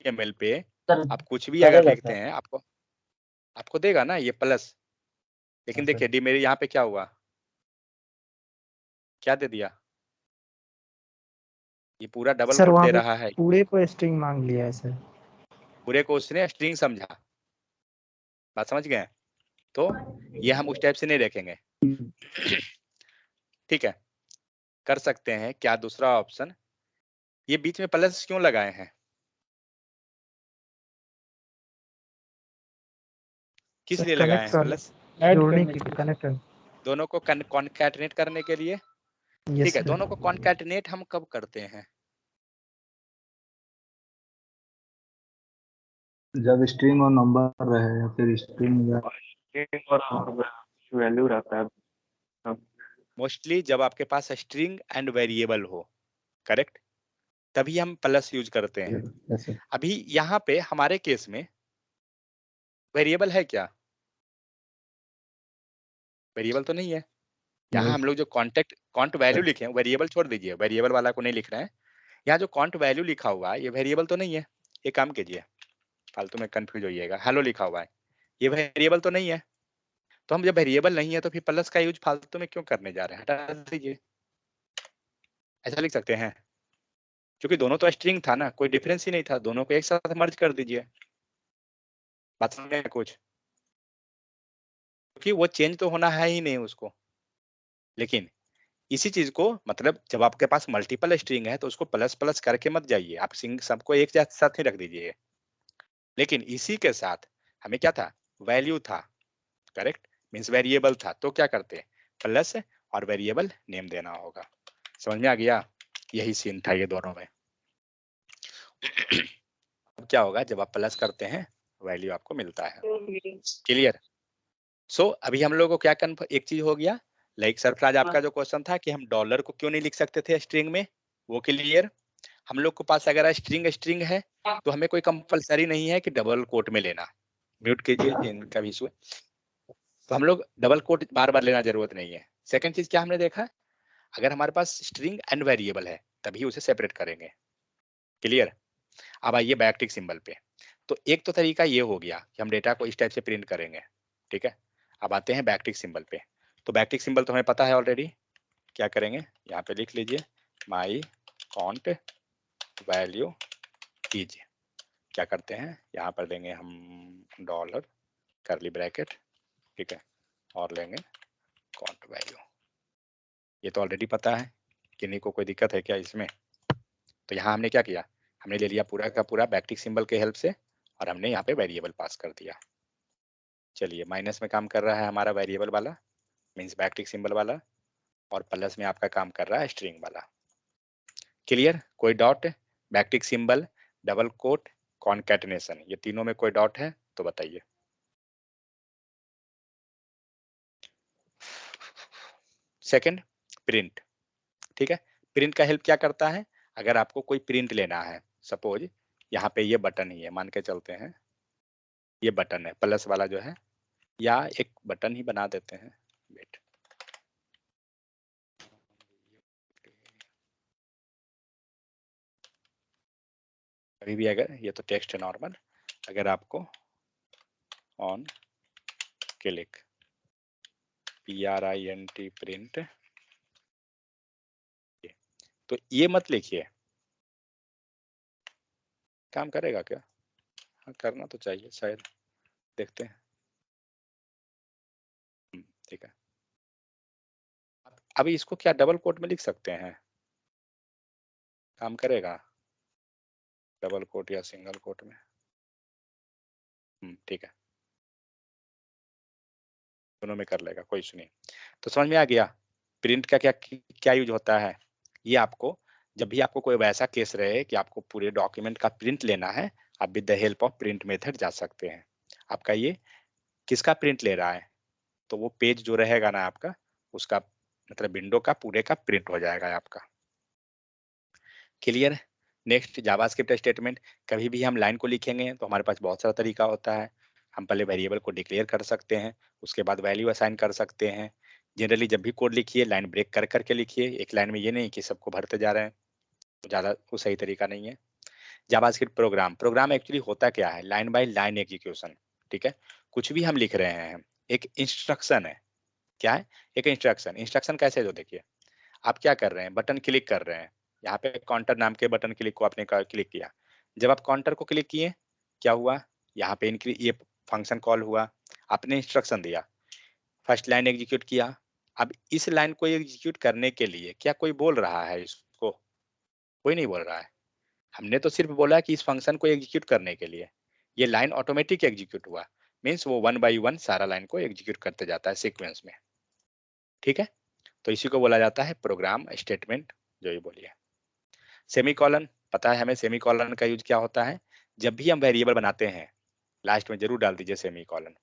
एमएल पे सर आप कुछ भी अगर करेगा लिखते सर। हैं आपको आपको देगा ना ये प्लस। लेकिन हाँ सर। देखिए डी मेरे यहाँ पे क्या हुआ, क्या दे दिया, ये पूरा डबल सर कोट वहाँ दे पे रहा है। पूरे को स्ट्रिंग मांग लिया है सर। पूरे को उसने स्ट्रिंग समझा, बात समझ गए? तो ये हम उस टाइप से नहीं रखेंगे। ठीक है, कर सकते हैं क्या दूसरा ऑप्शन, ये बीच में प्लस क्यों लगाए हैं, किस सर लिए लगाए कनेक्ट हैं कर, प्लस? जोड़ने के लिए, कनेक्ट कर। दोनों को कॉन्कैटिनेट करने के लिए। यस ठीक है, सर। दोनों को कॉन्कैटिनेट हम कब करते हैं? जब स्ट्रिंग और नंबर रहे या फिर स्ट्रिंग और वैल्यू रहता है तब। मोस्टली जब आपके पास स्ट्रिंग एंड वेरिएबल हो, करेक्ट, तभी हम प्लस यूज करते हैं। Yes sir. अभी यहाँ पे हमारे केस में वेरिएबल है क्या? वेरिएबल तो नहीं है। यहाँ हम लोग जो कॉन्ट वैल्यू लिखे हैं, वेरिएबल छोड़ दीजिए, वेरिएबल वाला को नहीं लिख रहे हैं। यहाँ जो कॉन्ट वैल्यू लिखा हुआ है ये वेरिएबल तो नहीं है। एक काम कीजिए, फालतू में कंफ्यूज होइएगा, हेलो लिखा हुआ है, ये वेरिएबल तो नहीं है। तो हम जब वेरिएबल नहीं है तो फिर प्लस का यूज फालतू में क्यों करने जा रहे हैं, हटा दीजिए। ऐसा लिख सकते हैं, क्योंकि दोनों तो स्ट्रिंग था ना, कोई डिफरेंस ही नहीं था, दोनों को एक साथ मर्ज कर दीजिए। बात समझ में कुछ? क्योंकि वो चेंज तो होना है ही नहीं उसको। लेकिन इसी चीज को, मतलब जब आपके पास मल्टीपल स्ट्रिंग है तो उसको प्लस प्लस करके मत जाइए, आप सबको एक साथ ही रख दीजिए। लेकिन इसी के साथ हमें क्या था, वैल्यू था, करेक्ट, मीन्स वेरिएबल था, तो क्या करते, प्लस और वेरिएबल नेम देना होगा। समझ में आ गया? यही सीन था ये दोनों में। अब क्या होगा, जब आप प्लस करते हैं वैल्यू आपको मिलता है। क्लियर? सो अभी हम लोगों को क्या एक चीज हो गया, लाइक सरफराज आपका जो क्वेश्चन था कि हम डॉलर को क्यों नहीं लिख सकते थे स्ट्रिंग में, वो क्लियर। हम लोग के पास अगर स्ट्रिंग स्ट्रिंग है तो हमें कोई कंपलसरी नहीं है कि डबल कोट में लेना। म्यूट कीजिए, इनका भी इशू है। तो हम लोग डबल कोट बार बार लेना जरूरत नहीं है। सेकंड चीज क्या हमने देखा, अगर हमारे पास स्ट्रिंग एंड वेरिएबल है तभी उसे सेपरेट करेंगे। क्लियर? अब आइए बैकटिक सिंबल पे। तो एक तो तरीका ये हो गया कि हम डेटा को इस टाइप से प्रिंट करेंगे, ठीक है। अब आते हैं बैकटिक सिंबल पे। तो बैकटिक सिंबल तो हमें पता है ऑलरेडी, क्या करेंगे, यहाँ पे लिख लीजिए माई कॉन्ट वैल्यू कीजिए। क्या करते हैं, यहाँ पर देंगे हम डॉलर करली ब्रैकेट, ठीक है, और लेंगे कॉन्ट वैल्यू। ये तो ऑलरेडी पता है, किन्हीं को कोई दिक्कत है क्या इसमें? तो यहाँ हमने क्या किया, हमने ले लिया पूरा का पूरा बैकटिक सिंबल के हेल्प से और हमने यहाँ पे वेरिएबल पास कर दिया। चलिए माइनस में काम कर रहा है हमारा वेरिएबल वाला, मीन्स बैकटिक सिंबल वाला, और प्लस में आपका काम कर रहा है स्ट्रिंग वाला। क्लियर? कोई dot, backtick symbol, double quote, concatenation, ये तीनों में कोई डॉट है तो बताइए। सेकंड, प्रिंट, ठीक है। प्रिंट का हेल्प क्या करता है, अगर आपको कोई प्रिंट लेना है, सपोज यहाँ पे ये बटन ही है, मान के चलते हैं ये बटन है प्लस वाला जो है, या एक बटन ही बना देते हैं, वेट, कभी भी अगर ये तो टेक्स्ट है नॉर्मल, अगर आपको ऑन क्लिक print प्रिंट, तो ये मत लिखिए, काम करेगा क्या? हाँ करना तो चाहिए शायद, देखते हैं। ठीक है, अभी इसको क्या डबल कोट में लिख सकते हैं, काम करेगा डबल कोट या सिंगल कोट में? ठीक है, दोनों में कर लेगा, कोई इशू नहीं। तो समझ में आ गया प्रिंट का क्या क्या यूज होता है। ये आपको जब भी आपको कोई वैसा केस रहे कि आपको पूरे डॉक्यूमेंट का प्रिंट लेना है, आप with the help of print method जा सकते हैं। आपका ये किसका प्रिंट ले रहा है, तो वो पेज जो रहेगा ना आपका, उसका मतलब विंडो का पूरे का प्रिंट हो जाएगा आपका। क्लियर? Next JavaScript statement. कभी भी हम लाइन को लिखेंगे तो हमारे पास बहुत सारा तरीका होता है। हम पहले वेरिएबल को डिक्लेयर कर सकते हैं, उसके बाद वैल्यू असाइन कर सकते हैं। जनरली जब भी कोड लिखिए लाइन ब्रेक कर करके लिखिए, एक लाइन में ये नहीं कि सबको भरते जा रहे हैं, तो ज़्यादा वो सही तरीका नहीं है। जावास्क्रिप्ट प्रोग्राम, प्रोग्राम एक्चुअली होता क्या है, लाइन बाय लाइन एग्जीक्यूशन। ठीक है, कुछ भी हम लिख रहे हैं एक इंस्ट्रक्शन है। क्या है? एक इंस्ट्रक्शन। इंस्ट्रक्शन कैसे, जो देखिए आप क्या कर रहे हैं, बटन क्लिक कर रहे हैं, यहाँ पे काउंटर नाम के बटन क्लिक को आपने क्लिक किया। जब आप काउंटर को क्लिक किए क्या हुआ, यहाँ पे ये फंक्शन कॉल हुआ, आपने इंस्ट्रक्शन दिया, फर्स्ट लाइन एग्जीक्यूट किया। अब इस लाइन को एग्जीक्यूट करने के लिए क्या कोई बोल रहा है इसको? कोई नहीं बोल रहा है, हमने तो सिर्फ बोला कि इस फंक्शन को एग्जीक्यूट करने के लिए ये लाइन ऑटोमेटिक एग्जीक्यूट हुआ, मीन्स वो 1 बाई 1 सारा लाइन को एग्जीक्यूट करते जाता है सीक्वेंस में। ठीक है, तो इसी को बोला जाता है प्रोग्राम स्टेटमेंट, जो ये बोलिए। सेमीकोलन, पता है हमें सेमीकोलन का यूज क्या होता है, जब भी हम वेरिएबल बनाते हैं लास्ट में जरूर डाल दीजिए सेमीकोलन।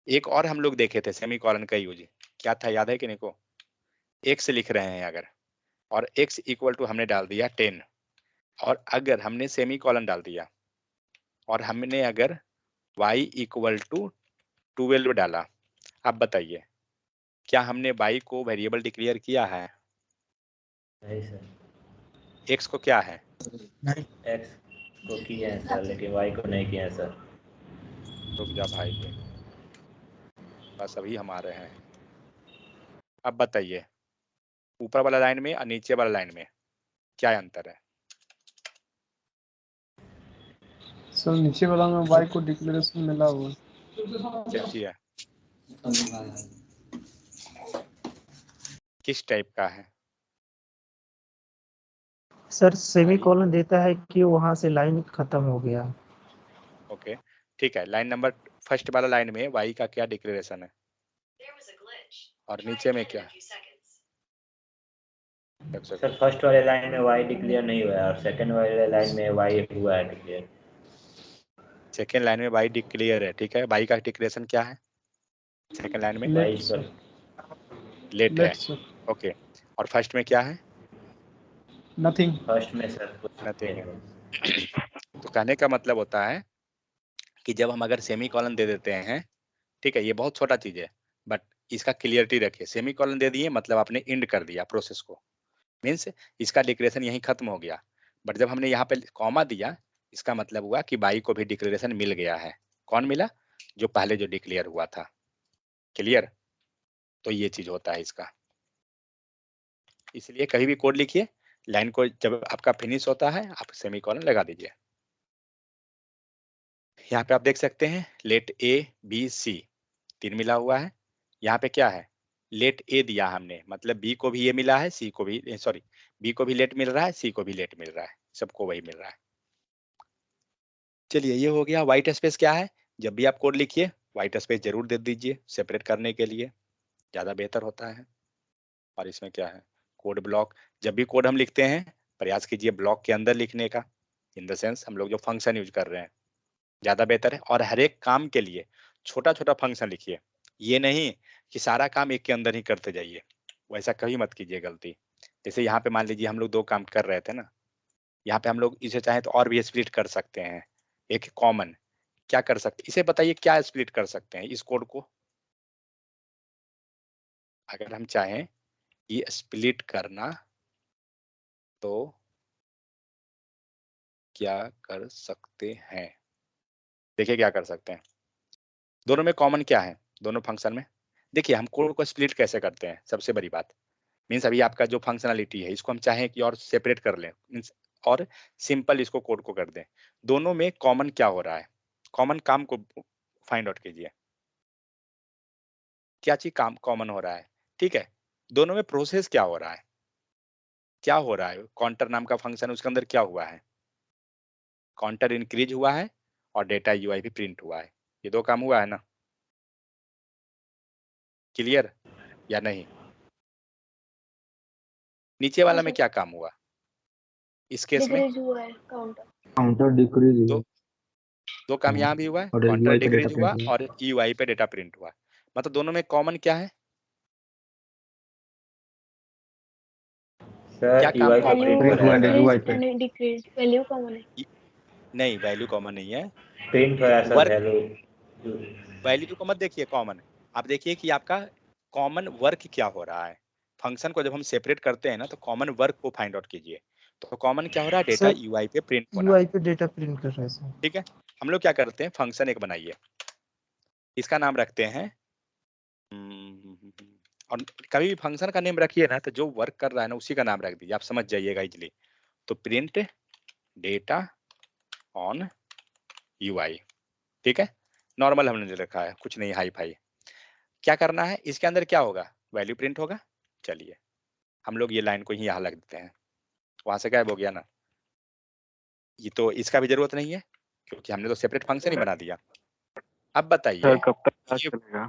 एक और हम लोग देखे थे सेमीकोलन का यूज, क्या था याद है कि नहीं को? एक्स लिख रहे हैं अगर, और एक्स इक्वल टू हमने डाल दिया 10, और अगर हमने सेमीकोलन डाल दिया और हमने अगर y इक्वल टू 12 डाला, अब बताइए क्या हमने y को वेरिएबल डिक्लेयर किया है? नहीं सर, x को क्या है? एक्स को किए हैं सर, लेकिन वाई को नहीं किए हैं सर। रुक जा भाई, ये बस अभी हम आ रहे हैं। अब बताइए ऊपर वाला लाइन में और नीचे वाला लाइन में क्या अंतर है? सर नीचे वाला में वाई को डिक्लेरेशन मिला हुआ है। चेक किया किस टाइप का है? सर सेमीकोलन देता है कि वहां से लाइन खत्म हो गया। ओके ठीक है, लाइन नंबर फर्स्ट वाला लाइन में y का क्या डिक्लेरेशन है, और नीचे में क्या? सर फर्स्ट वाले लाइन में वाई डिक्लेयर नहीं हुआ है और सेकंड वाले लाइन में वाई हुआ है डिक्लेयर। सेकेंड लाइन में y डिक्लेयर है, ठीक है, y का डिक्लेरेशन क्या है सेकेंड लाइन में? वाई लेट है, ओके, और फर्स्ट में क्या है? नथिंग। फर्स्ट में सर कुछ नथिंग नहीं है। है। तो कहने का मतलब होता है कि जब हम अगर सेमीकोलन दे देते हैं, ठीक है, ये बहुत छोटा चीज है बट इसका क्लियरिटी रखिए, सेमीकोलन दे दिए मतलब आपने एंड कर दिया प्रोसेस को, मीन्स इसका डिक्लेरेशन यहीं खत्म हो गया। बट जब हमने यहाँ पे कॉमा दिया, इसका मतलब हुआ कि बाई को भी डिक्लेरेशन मिल गया है। कौन मिला? जो पहले जो डिक्लेयर हुआ था। क्लियर? तो ये चीज होता है इसका। इसलिए कहीं भी कोड लिखिए, लाइन को जब आपका फिनिश होता है आप सेमीकोलन लगा दीजिए। यहाँ पे आप देख सकते हैं लेट ए बी सी 3 मिला हुआ है। यहाँ पे क्या है, लेट ए दिया हमने, मतलब बी को भी ये मिला है, सी को भी, सॉरी बी को भी लेट मिल रहा है, सी को भी लेट मिल रहा है, सबको वही मिल रहा है। चलिए ये हो गया। व्हाइट स्पेस क्या है, जब भी आप कोड लिखिए व्हाइट स्पेस जरूर दे दीजिए सेपरेट करने के लिए, ज्यादा बेहतर होता है। और इसमें क्या है, कोड ब्लॉक, जब भी कोड हम लिखते हैं प्रयास कीजिए ब्लॉक के अंदर लिखने का, इन द सेंस हम लोग जो फंक्शन यूज कर रहे हैं ज्यादा बेहतर है। और हर एक काम के लिए छोटा छोटा फंक्शन लिखिए, ये नहीं कि सारा काम एक के अंदर ही करते जाइए, वैसा कभी मत कीजिए गलती। जैसे यहाँ पे मान लीजिए हम लोग 2 काम कर रहे थे ना, यहाँ पे हम लोग इसे चाहे तो और भी स्प्लिट कर सकते हैं। एक कॉमन क्या कर सकते, इसे बताइए क्या स्प्लिट कर सकते हैं इस कोड को, अगर हम चाहें ये स्प्लिट करना तो क्या कर सकते हैं? देखिए क्या कर सकते हैं। दोनों में कॉमन क्या है? दोनों फंक्शन में देखिए हम कोड को स्प्लिट कैसे करते हैं। सबसे बड़ी बात मीन्स अभी आपका जो फंक्शनलिटी है इसको हम चाहें कि और सेपरेट कर लें मीन्स और सिंपल इसको कोड को कर दें। दोनों में कॉमन क्या हो रहा है? कॉमन काम को फाइंड आउट कीजिए। क्या चीज काम कॉमन हो रहा है? ठीक है, दोनों में प्रोसेस क्या हो रहा है? क्या हो रहा है? काउंटर नाम का फंक्शन उसके अंदर क्या हुआ है? काउंटर इंक्रीज हुआ है और डेटा यूआई भी प्रिंट हुआ है। ये दो काम हुआ है ना? क्लियर या नहीं? नीचे वाला में क्या काम हुआ इस केस में? डिक्रीज हुआ है काउंटर। काउंटर डिक्रीज हुआ दो दो काम यहाँ भी हुआ है, और काउंटर यूआई पे डेटा डिक्रीज हुआ प्रिंट हुआ। और यूआई पे डेटा प्रिंट हुआ। मतलब दोनों में कॉमन क्या है? क्या सर काम यूआई पे कॉमन वैल्यू है? प्रिंट हुआ है यूआई इंक्रीज पे। एंड डिक्रीज वैल्यू कॉमन है। नहीं, वैल्यू कॉमन नहीं है। प्रिंट हो रहा है सर वर्क, वैल्यू। वैल्यू को मत देखिए कॉमन। आप देखिए कि आपका कॉमन वर्क क्या हो रहा है। फंक्शन को जब हम सेपरेट करते हैं ना तो कॉमन वर्क को फाइंड आउट कीजिए। तो कॉमन क्या हो रहा है? डेटा सर यूआई पे प्रिंट होना। यूआई पे डेटा प्रिंट कर रहा है सर। ठीक है, हम लोग क्या करते हैं, फंक्शन एक बनाइए, इसका नाम रखते हैं और कभी भी फंक्शन का नेम रखिए ना तो जो वर्क कर रहा है ना उसी का नाम रख दीजिए, आप समझ जाइएगा इजली। तो प्रिंट डेटा ऑन यूआई। ठीक है, नॉर्मल हमने रखा है, कुछ नहीं हाई फाई। क्या करना है इसके अंदर? क्या होगा? वैल्यू प्रिंट होगा। चलिए हम लोग ये लाइन को ही यहाँ लग देते हैं, वहां से गायब हो गया ना। ये तो इसका भी जरूरत नहीं है क्योंकि हमने तो सेपरेट फंक्शन ही बना दिया। अब बताइए सर कब तक क्लास ये चलेगा?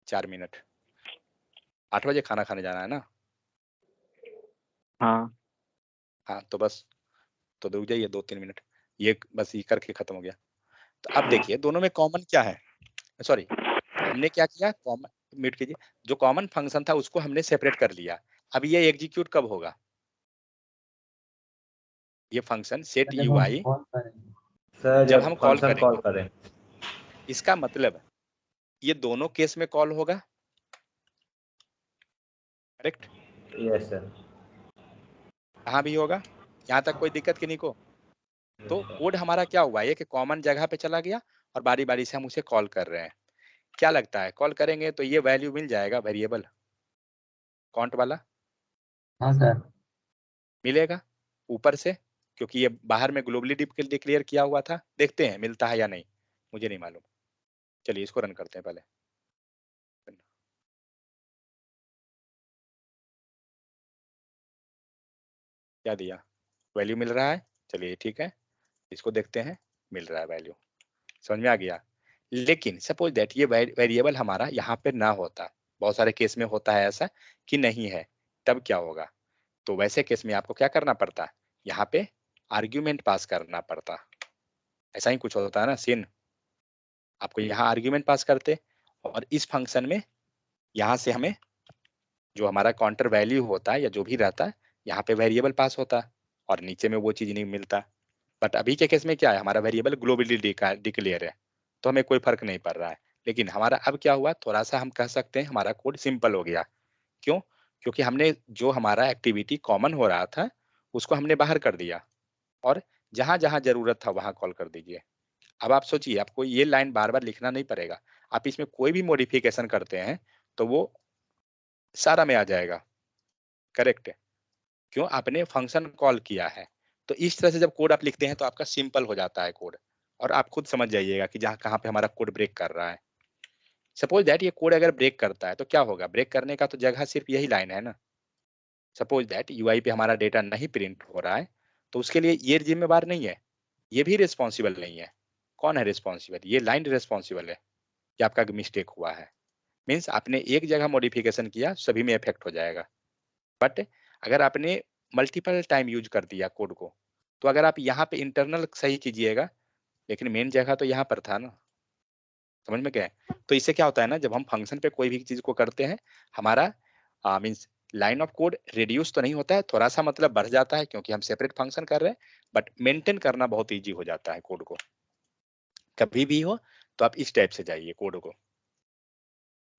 4 मिनट, 8 बजे खाना खाने जाना है ना? हाँ हाँ तो बस, तो रुक जाइए 2-3 मिनट, ये बस ये करके खत्म हो गया। तो अब देखिए दोनों में कॉमन क्या है? सॉरी, हमने क्या किया? कॉमन म्यूट कीजिए। जो कॉमन फंक्शन था उसको हमने सेपरेट कर लिया। अब ये एग्जीक्यूट कब होगा? ये फंक्शन सेट जब हम यूआई कॉल करेंगे। सर जब जब हम कॉल फंक्शन कॉल करेंगे, करें। इसका मतलब ये दोनों केस में कॉल होगा। करेक्ट? Yes sir. कहाँ भी होगा, यहाँ तक कोई दिक्कत की नहीं को। तो कोड हमारा क्या हुआ? ये कि कॉमन जगह पे चला गया और बारी बारी से हम उसे कॉल कर रहे हैं। क्या लगता है कॉल करेंगे तो ये वैल्यू मिल जाएगा वेरिएबल काउंट वाला? हाँ सर। मिलेगा ऊपर से, क्योंकि ये बाहर में ग्लोबली डिक्लेयर किया हुआ था। देखते हैं मिलता है या नहीं, मुझे नहीं मालूम। चलिए इसको रन करते हैं पहले। क्या दिया? वैल्यू मिल रहा है। चलिए ठीक है, इसको देखते हैं, मिल रहा है वैल्यू, समझ में आ गया। लेकिन सपोज दैट ये वेरिएबल हमारा यहाँ पे ना होता, बहुत सारे केस में होता है ऐसा कि नहीं है, तब क्या होगा? तो वैसे केस में आपको क्या करना पड़ता? यहाँ पे आर्ग्यूमेंट पास करना पड़ता। ऐसा ही कुछ होता है ना सीन। आपको यहाँ आर्ग्यूमेंट पास करते और इस फंक्शन में यहाँ से हमें जो हमारा काउंटर वैल्यू होता है या जो भी रहता है यहाँ पे वेरिएबल पास होता और नीचे में वो चीज नहीं मिलता। बट अभी के केस में क्या है, हमारा वेरिएबल ग्लोबली डिक्लेयर है तो हमें कोई फर्क नहीं पड़ रहा है। लेकिन हमारा अब क्या हुआ, थोड़ा सा हम कह सकते हैं हमारा कोड सिंपल हो गया। क्यों? क्योंकि हमने जो हमारा एक्टिविटी कॉमन हो रहा था उसको हमने बाहर कर दिया और जहां जहां जरूरत था वहां कॉल कर दीजिए। अब आप सोचिए, आपको ये लाइन बार बार लिखना नहीं पड़ेगा। आप इसमें कोई भी मॉडिफिकेशन करते हैं तो वो सारा में आ जाएगा। करेक्ट है? क्यों? आपने फंक्शन कॉल किया है। तो इस तरह से जब कोड आप लिखते हैं तो आपका सिंपल हो जाता है कोड। और आप खुद समझ जाइएगा कि जहाँ कहाँ पे हमारा कोड ब्रेक कर रहा है। सपोज दैट ये कोड अगर ब्रेक करता है तो क्या होगा? ब्रेक करने का तो जगह सिर्फ यही लाइन है ना। सपोज दैट यूआई पे हमारा डेटा नहीं प्रिंट हो रहा है तो उसके लिए ये जिम्मेवार नहीं है, ये भी रिस्पॉन्सिबल नहीं है। कौन है रिस्पॉन्सिबल? ये लाइन रिस्पॉन्सिबल है कि आपका मिस्टेक हुआ है। मीन्स आपने एक जगह मॉडिफिकेशन किया सभी में इफेक्ट हो जाएगा। बट अगर आपने मल्टीपल टाइम यूज कर दिया कोड को तो अगर आप यहाँ पे इंटरनल सही कीजिएगा लेकिन मेन जगह तो यहाँ पर था ना। समझ में क्या है? तो इससे क्या होता है ना, जब हम फंक्शन पे कोई भी चीज को करते हैं हमारा means line of code reduce तो नहीं होता है, थोड़ा सा मतलब बढ़ जाता है क्योंकि हम सेपरेट फंक्शन कर रहे हैं। बट मेंटेन करना बहुत ईजी हो जाता है कोड को। कभी भी हो तो आप इस टाइप से जाइए कोड को।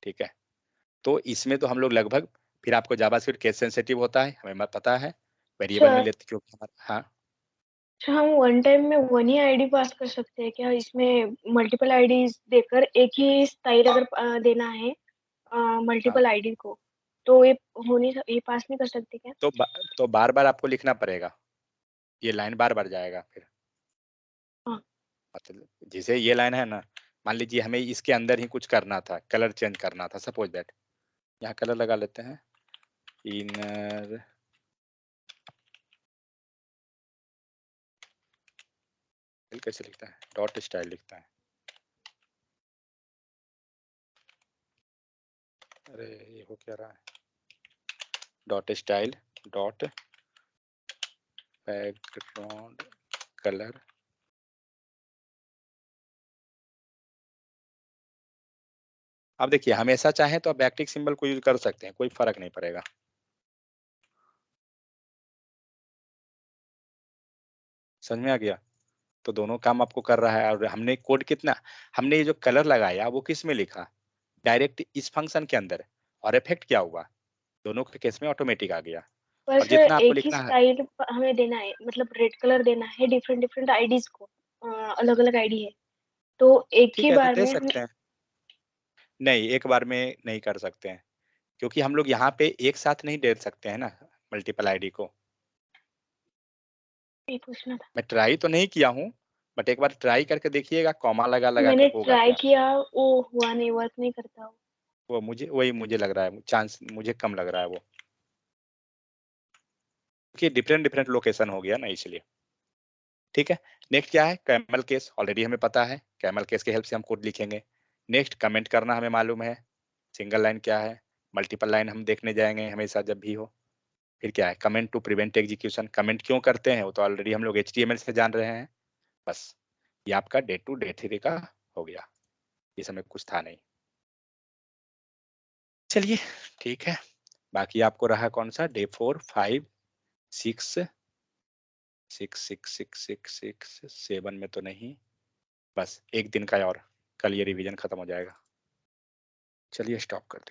ठीक है, तो इसमें तो हम लोग लगभग, फिर आपको जावास्क्रिप्ट केस सेंसिटिव होता है हमें पता है, वेरिएबल में सर लेते क्योंकि हमारा। हाँ अच्छा, हम वन टाइम में वन ही आईडी पास कर सकते हैं क्या? इसमें मल्टीपल आईडीज देकर एक ही स्टाइल अगर देना है मल्टीपल आईडी को, तो ये पास नहीं कर सकते क्या? तो बार बार आपको लिखना पड़ेगा, ये लाइन बार बार जाएगा फिर। हाँ। मतलब जैसे ये लाइन है ना, मान लीजिए हमें इसके अंदर ही कुछ करना था, कलर चेंज करना था, सपोज दैट यहाँ कलर लगा लेते हैं, इनर कैसे लिखता है, डॉट स्टाइल लिखता है। अरे ये हो क्या रहा है, dot style dot background colour. अब देखिए हमेशा चाहे तो आप बैकटिक सिंबल को यूज कर सकते हैं, कोई फर्क नहीं पड़ेगा। समझ में आ गया? तो दोनों काम आपको कर रहा है। और हमने कोड कितना, हमने ये जो कलर लगाया वो किस में लिखा, डायरेक्ट इस फंक्शन के अंदर, और इफेक्ट क्या हुआ, दोनों के केस में ऑटोमेटिक आ गया। पर और सर जितना आपको एक ही लिखना है, स्टाइल हमें देना है, मतलब रेड कलर देना है डिफरेंट डिफरेंट आईडीज को, अलग अलग आईडी है, तो एक ठीक ही है तो बार दे में हम सकते हैं। नहीं, एक बार में नहीं कर सकते हैं, क्योंकि हम लोग यहाँ पे एक साथ नहीं दे सकते हैं ना मल्टीपल आईडी को। ये पूछना था। मैं ट्राई तो नहीं किया हूँ, बट एक बार ट्राई करके देखिएगा, कॉमा लगा लगा के मैंने होगा ट्राई क्या। किया, वो हुआ नहीं, वर्क नहीं करता वो। वो मुझे लग रहा है, चांस मुझे कम लग रहा है वो, क्योंकि डिफरेंट डिफरेंट लोकेशन हो गया ना, इसलिए। ठीक है, नेक्स्ट क्या है, कैमल केस ऑलरेडी हमें पता है, कैमल केस की हेल्प से हम कोड लिखेंगे। नेक्स्ट कमेंट करना हमें मालूम है, सिंगल लाइन क्या है, मल्टीपल लाइन हम देखने जाएंगे हमेशा जब भी हो। फिर क्या है, comment to prevent execution, comment क्यों करते हैं वो तो ऑलरेडी हम लोग HTML से जान रहे हैं। बस ये आपका डे 2 डे 3 का हो गया, इस समय कुछ था नहीं। चलिए ठीक है, बाकी आपको रहा कौन सा, डे 4 5 6 6 6 6 6 6 7 में तो नहीं, बस एक दिन का और, कल ये रिवीजन खत्म हो जाएगा। चलिए स्टॉप कर दीजिए।